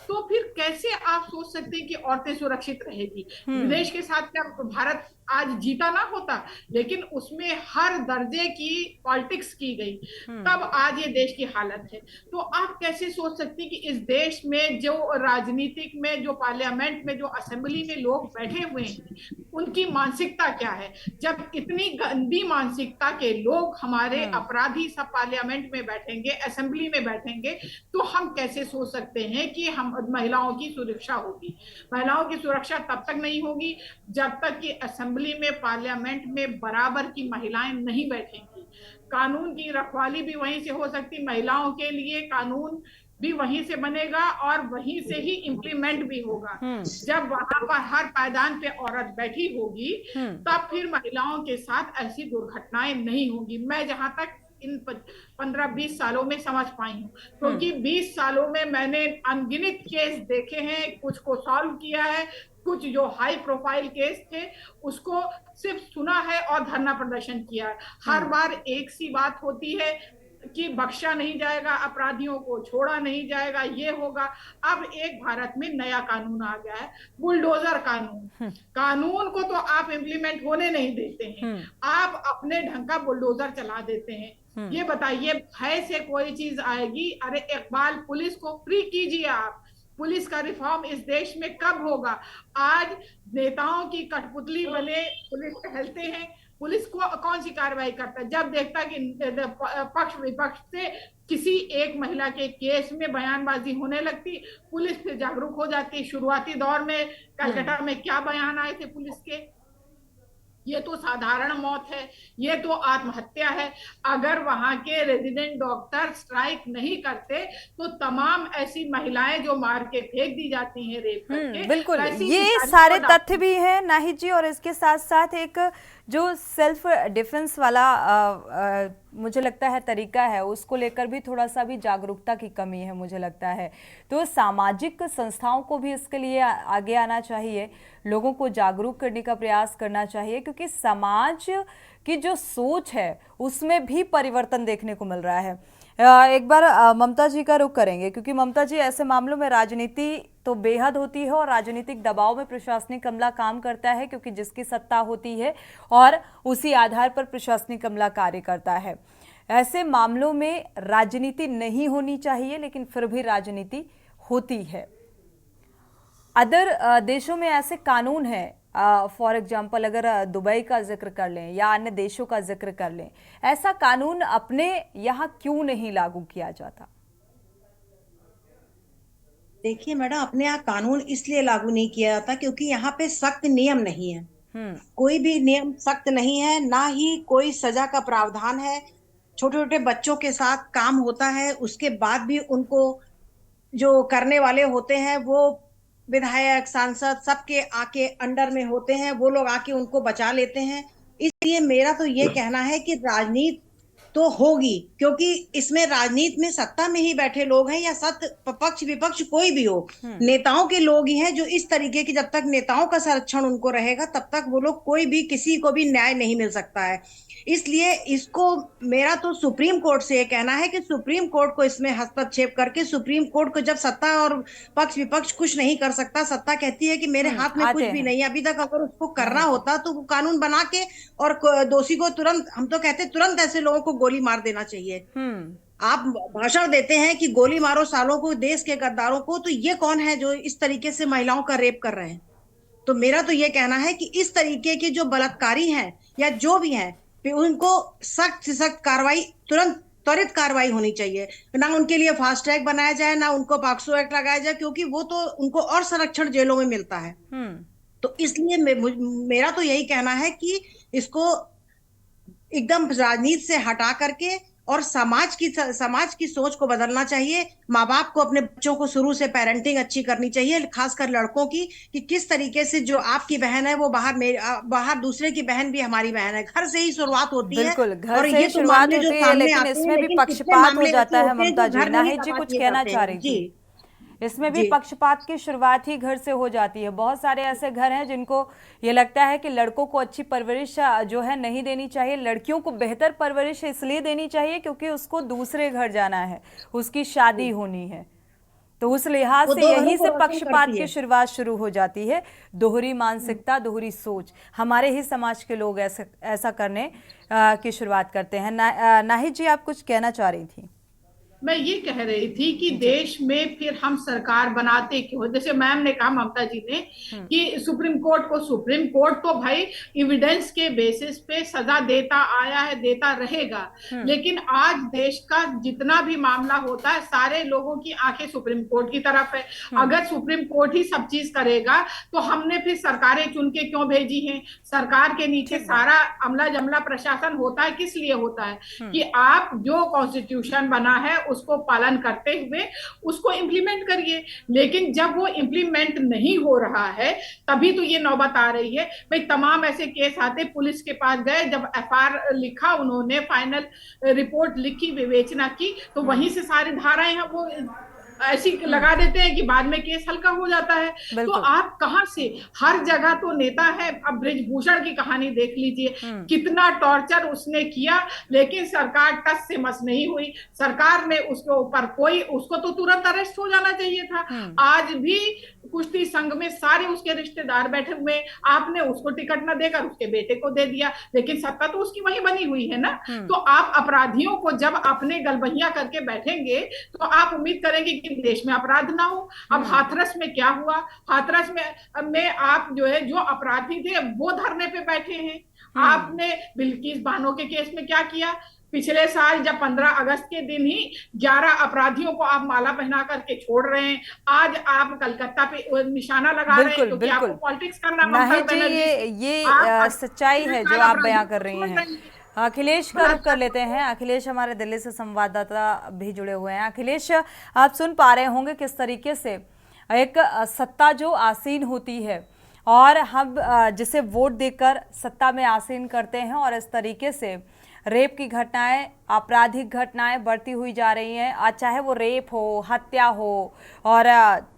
तो फिर कैसे आप सोच सकते हैं कि औरतें सुरक्षित रहेगी? विदेश के साथ क्या भारत आज जीता ना होता, लेकिन उसमें हर दर्जे की पॉलिटिक्स की गई, तब आज ये देश की हालत है। तो आप कैसे सोच सकती कि इस देश में जो राजनीतिक में, जो पार्लियामेंट में, जो असेंबली में लोग बैठे हुए हैं उनकी मानसिकता क्या है? जब इतनी गंदी मानसिकता के लोग हमारे अपराधी सब पार्लियामेंट में बैठेंगे, असेंबली में बैठेंगे, तो हम कैसे सोच सकते हैं कि हम महिलाओं की सुरक्षा होगी? महिलाओं की सुरक्षा तब तक नहीं होगी जब तक कि असेंबली में, पार्लियामेंट में बराबर की महिलाएं नहीं बैठेंगी। कानून की रखवाली भी वहीं से हो सकती, महिलाओं के लिए कानून भी वहीं से बनेगा और वहीं से ही इम्प्लीमेंट भी होगा। जब वहां पर हर पायदान पे औरत बैठी होगी तब फिर महिलाओं के साथ ऐसी दुर्घटनाएं नहीं होंगी। मैं जहां तक इन 15-20 सालों में समझ पाई हूँ, क्योंकि 20 सालों में मैंने अनगिनत केस देखे हैं, कुछ को सॉल्व किया है, कुछ जो हाई प्रोफाइल केस थे उसको सिर्फ सुना है और धरना प्रदर्शन किया है। हर बार एक सी बात होती है कि बख्शा नहीं जाएगा, अपराधियों को छोड़ा नहीं जाएगा, ये होगा। अब एक भारत में नया कानून आ गया है, बुलडोजर कानून। कानून को तो आप इम्प्लीमेंट होने नहीं देते हैं, आप अपने ढंग का बुलडोजर चला देते हैं। ये बताइए, भय से कोई चीज आएगी? अरे इकबाल, पुलिस को फ्री कीजिए आप। पुलिस का रिफॉर्म इस देश में कब होगा? आज नेताओं की कठपुतली बने पुलिस टहलते हैं, पुलिस को कौन सी कार्रवाई करता है? जब देखता कि पक्ष विपक्ष से किसी एक महिला के केस में बयानबाजी होने लगती, पुलिस फिर जागरूक हो जाती। शुरुआती दौर में कलकत्ता में क्या बयान आए थे पुलिस के? ये तो साधारण मौत है, ये तो आत्महत्या है। अगर वहां के रेजिडेंट डॉक्टर स्ट्राइक नहीं करते तो तमाम ऐसी महिलाएं जो मार के फेंक दी जाती हैं रेप करके, बिल्कुल, वैसी ये शिकायत सारे को तथ्य भी है नाहिद जी, और इसके साथ साथ एक जो सेल्फ डिफेंस वाला मुझे लगता है तरीका है, उसको लेकर भी थोड़ा सा भी जागरूकता की कमी है मुझे लगता है। तो सामाजिक संस्थाओं को भी इसके लिए आगे आना चाहिए, लोगों को जागरूक करने का प्रयास करना चाहिए, क्योंकि समाज की जो सोच है उसमें भी परिवर्तन देखने को मिल रहा है। एक बार ममता जी का रुख करेंगे, क्योंकि ममता जी, ऐसे मामलों में राजनीति तो बेहद होती है और राजनीतिक दबाव में प्रशासनिक अमला काम करता है, क्योंकि जिसकी सत्ता होती है और उसी आधार पर प्रशासनिक अमला कार्य करता है। ऐसे मामलों में राजनीति नहीं होनी चाहिए, लेकिन फिर भी राजनीति होती है। अदर देशों में ऐसे कानून हैं, फॉर एग्जाम्पल अगर दुबई का जिक्र कर लें या अन्य देशों का जिक्र कर लें, ऐसा कानून अपने यहाँ क्यों नहीं लागू किया जाता? देखिए मैडम, अपने यहाँ कानून इसलिए लागू नहीं किया जाता क्योंकि यहाँ पे सख्त नियम नहीं है। कोई भी नियम सख्त नहीं है, ना ही कोई सजा का प्रावधान है। छोटे छोटे बच्चों के साथ काम होता है, उसके बाद भी उनको जो करने वाले होते हैं वो विधायक, सांसद सबके आके अंडर में होते हैं, वो लोग आके उनको बचा लेते हैं। इसलिए मेरा तो ये कहना है कि राजनीति तो होगी, क्योंकि इसमें राजनीति में सत्ता में ही बैठे लोग हैं या पक्ष विपक्ष कोई भी हो, नेताओं के लोग ही हैं जो इस तरीके की, जब तक नेताओं का संरक्षण उनको रहेगा तब तक वो लोग, कोई भी किसी को भी न्याय नहीं मिल सकता है। इसलिए इसको, मेरा तो सुप्रीम कोर्ट से ये कहना है कि सुप्रीम कोर्ट को इसमें हस्तक्षेप करके, सुप्रीम कोर्ट को, जब सत्ता और पक्ष विपक्ष कुछ नहीं कर सकता, सत्ता कहती है कि मेरे हाथ में कुछ भी नहीं है, अभी तक अगर उसको करना होता तो वो कानून बना के और दोषी को तुरंत, हम तो कहते हैं तुरंत ऐसे लोगों को गोली मार देना चाहिए। आप भाषण देते हैं कि गोली मारो सालों को, देश के गद्दारों को, तो ये कौन है जो इस तरीके से महिलाओं का रेप कर रहे हैं? तो मेरा तो ये कहना है कि इस तरीके के जो बलात्कारी हैं या जो भी हैं, उनको सख्त से सख्त कार्रवाई, तुरंत त्वरित कार्रवाई होनी चाहिए। ना उनके लिए फास्ट ट्रैक बनाया जाए, ना उनको पॉक्सो एक्ट लगाया जाए, क्योंकि वो तो उनको और संरक्षण जेलों में मिलता है। तो इसलिए मेरा तो यही कहना है कि इसको एकदम राजनीति से हटा करके और समाज की सोच को बदलना चाहिए। माँ बाप को अपने बच्चों को शुरू से पेरेंटिंग अच्छी करनी चाहिए, खासकर लड़कों की, कि किस तरीके से जो आपकी बहन है वो बाहर दूसरे की बहन भी हमारी बहन है। घर से ही शुरुआत होती है। बिल्कुल, घर से ही शुरुआत होती है, लेकिन इसमें भी पक्षपात हो जाता है। ममता जी, नाहिद जी कुछ कहना चाह रही थी। इसमें भी पक्षपात की शुरुआत ही घर से हो जाती है। बहुत सारे ऐसे घर हैं जिनको ये लगता है कि लड़कों को अच्छी परवरिश जो है नहीं देनी चाहिए, लड़कियों को बेहतर परवरिश इसलिए देनी चाहिए क्योंकि उसको दूसरे घर जाना है, उसकी शादी होनी है। तो उस लिहाज से यहीं से पक्षपात की शुरुआत शुरू हो जाती है। दोहरी मानसिकता, दोहरी सोच, हमारे ही समाज के लोग ऐसा करने की शुरुआत करते हैं। नाहिद जी, आप कुछ कहना चाह रही थी? मैं ये कह रही थी कि देश में फिर हम सरकार बनाते क्यों? जैसे मैम ने कहा, ममता जी ने, कि सुप्रीम कोर्ट तो भाई एविडेंस के बेसिस पे सजा देता आया है, देता रहेगा। लेकिन आज देश का जितना भी मामला होता है, सारे लोगों की आंखें सुप्रीम कोर्ट की तरफ है। अगर सुप्रीम कोर्ट ही सब चीज करेगा तो हमने फिर सरकारें चुन के क्यों भेजी हैं? सरकार के नीचे सारा अमला जमला प्रशासन होता है, किस लिए होता है? कि आप जो कॉन्स्टिट्यूशन बना है उसको पालन करते हुए उसको इंप्लीमेंट करिए। लेकिन जब वो इंप्लीमेंट नहीं हो रहा है तभी तो ये नौबत आ रही है। भाई तमाम ऐसे केस आते, पुलिस के पास गए, जब एफआईआर लिखा, उन्होंने फाइनल रिपोर्ट लिखी, विवेचना की, तो वहीं से सारी धाराएं हैं वो ऐसी लगा देते हैं कि बाद में केस हल्का हो जाता है। तो आप कहां से, हर जगह तो नेता है। अब बृजभूषण की कहानी देख लीजिए, कितना टॉर्चर उसने किया, लेकिन सरकार टस से मस नहीं हुई। सरकार ने उसके ऊपर उसको तो तुरंत अरेस्ट हो जाना चाहिए था। आज भी कुश्ती संघ में सारे उसके रिश्तेदार बैठे हुए, आपने उसको टिकट न देकर उसके बेटे को दे दिया, लेकिन सत्ता तो उसकी वहीं बनी हुई है ना। तो आप अपराधियों को जब अपने गलबहिया करके बैठेंगे तो आप उम्मीद करेंगे कि देश में अपराध ना हो। अब हाथरस में क्या हुआ? हाथरस में आप जो है, जो अपराधी थे वो धरने पे बैठे हैं। आपने बिल्किस बानो के केस में क्या किया? पिछले साल जब 15 अगस्त के दिन ही 11 अपराधियों को आप माला पहना करके छोड़ रहे हैं, आज आप कलकत्ता पे निशाना लगा रहे हैं, तो क्या आपको पॉलिटिक्स करना नहीं जी, ये सच्चाई है जो आप बयां कर रही हैं। अखिलेश का रुख कर लेते हैं। अखिलेश हमारे दिल्ली से संवाददाता भी जुड़े हुए हैं। अखिलेश, आप सुन पा रहे होंगे किस तरीके से एक सत्ता जो आसीन होती है और हम जिसे वोट देकर सत्ता में आसीन करते हैं, और इस तरीके से रेप की घटनाएं, आपराधिक घटनाएं बढ़ती हुई जा रही हैं, चाहे वो रेप हो, हत्या हो और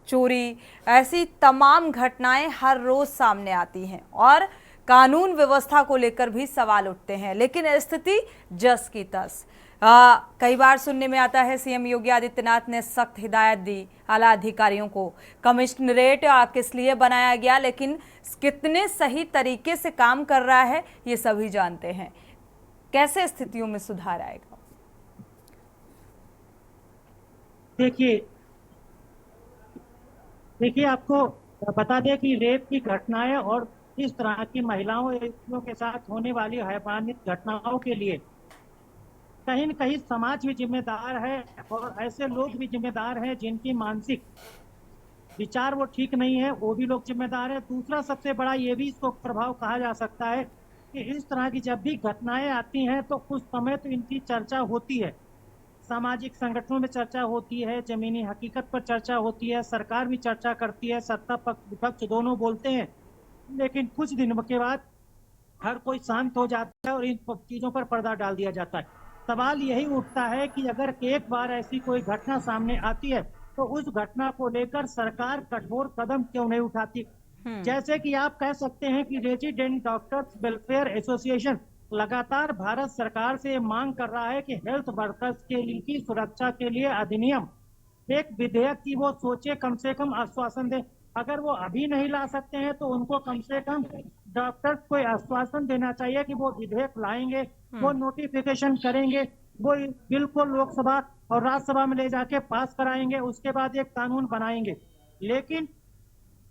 चोरी, ऐसी तमाम घटनाएं हर रोज सामने आती हैं और कानून व्यवस्था को लेकर भी सवाल उठते हैं। लेकिन स्थिति जस की तस। कई बार सुनने में आता है सीएम योगी आदित्यनाथ ने सख्त हिदायत दी आला अधिकारियों को, कमिश्नरेट किस लिए बनाया गया, लेकिन कितने सही तरीके से काम कर रहा है ये सभी जानते हैं। कैसे स्थितियों में सुधार आएगा? देखिए आपको बता दें कि रेप की घटनाएं और इस तरह की महिलाओं के साथ होने वाली हैवानियत घटनाओं के लिए कहीं न कहीं समाज भी जिम्मेदार है और ऐसे लोग भी जिम्मेदार हैं जिनकी मानसिक विचार वो ठीक नहीं है, वो भी लोग जिम्मेदार है। दूसरा सबसे बड़ा ये भी इसको प्रभाव कहा जा सकता है कि इस तरह की जब भी घटनाएं आती हैं तो कुछ समय तो इनकी चर्चा होती है, सामाजिक संगठनों में चर्चा होती है, जमीनी हकीकत पर चर्चा होती है, सरकार भी चर्चा करती है, सत्ता पक्ष विपक्ष दोनों बोलते हैं, लेकिन कुछ दिनों के बाद हर कोई शांत हो जाता है और इन चीजों पर पर्दा डाल दिया जाता है। सवाल यही उठता है कि अगर एक बार ऐसी कोई घटना सामने आती है तो उस घटना को लेकर सरकार कठोर कदम क्यों नहीं उठाती? जैसे कि आप कह सकते हैं कि रेजिडेंट डॉक्टर्स वेलफेयर एसोसिएशन लगातार भारत सरकार से मांग कर रहा है कि हेल्थ वर्कर्स के लिए की सुरक्षा के लिए अधिनियम, एक विधेयक की वो सोचे, कम से कम आश्वासन दे। अगर वो अभी नहीं ला सकते हैं तो उनको कम से कम डॉक्टर्स को आश्वासन देना चाहिए कि वो विधेयक लाएंगे, वो नोटिफिकेशन करेंगे, वो बिल को लोकसभा और राज्यसभा में ले जाके पास कराएंगे, उसके बाद एक कानून बनाएंगे। लेकिन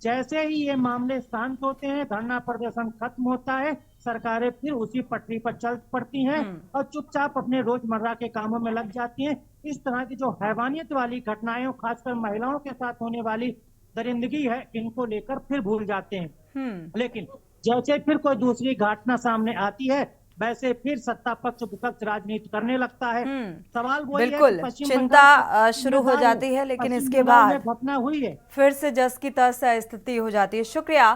जैसे ही ये मामले शांत होते हैं, धरना प्रदर्शन खत्म होता है, सरकारें फिर उसी पटरी पर चल पड़ती हैं और चुपचाप अपने रोजमर्रा के कामों में लग जाती हैं। इस तरह की जो हैवानियत वाली घटनाएं, खासकर महिलाओं के साथ होने वाली दरिंदगी है, इनको लेकर फिर भूल जाते हैं। लेकिन जैसे फिर कोई दूसरी घटना सामने आती है, वैसे फिर सत्ता पक्ष विपक्ष राजनीति करने लगता है। सवाल वो बिल्कुल चिंता शुरू हो जाती है, लेकिन इसके बाद घटना हुई है फिर से जस की तस स्थिति हो जाती है। शुक्रिया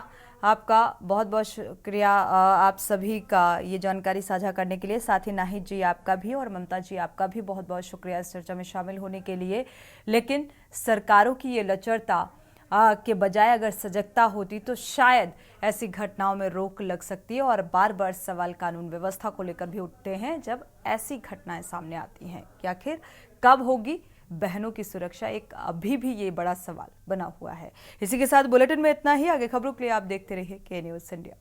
आपका, बहुत बहुत शुक्रिया आप सभी का ये जानकारी साझा करने के लिए। साथ ही नाहिद जी आपका भी और ममता जी आपका भी बहुत बहुत शुक्रिया इस चर्चा में शामिल होने के लिए। लेकिन सरकारों की ये लचरता के बजाय अगर सजगता होती तो शायद ऐसी घटनाओं में रोक लग सकती है। और बार बार सवाल कानून व्यवस्था को लेकर भी उठते हैं जब ऐसी घटनाएं सामने आती हैं कि आखिर कब होगी बहनों की सुरक्षा, एक अभी भी ये बड़ा सवाल बना हुआ है। इसी के साथ बुलेटिन में इतना ही। आगे खबरों के लिए आप देखते रहिए के न्यूज़ इंडिया।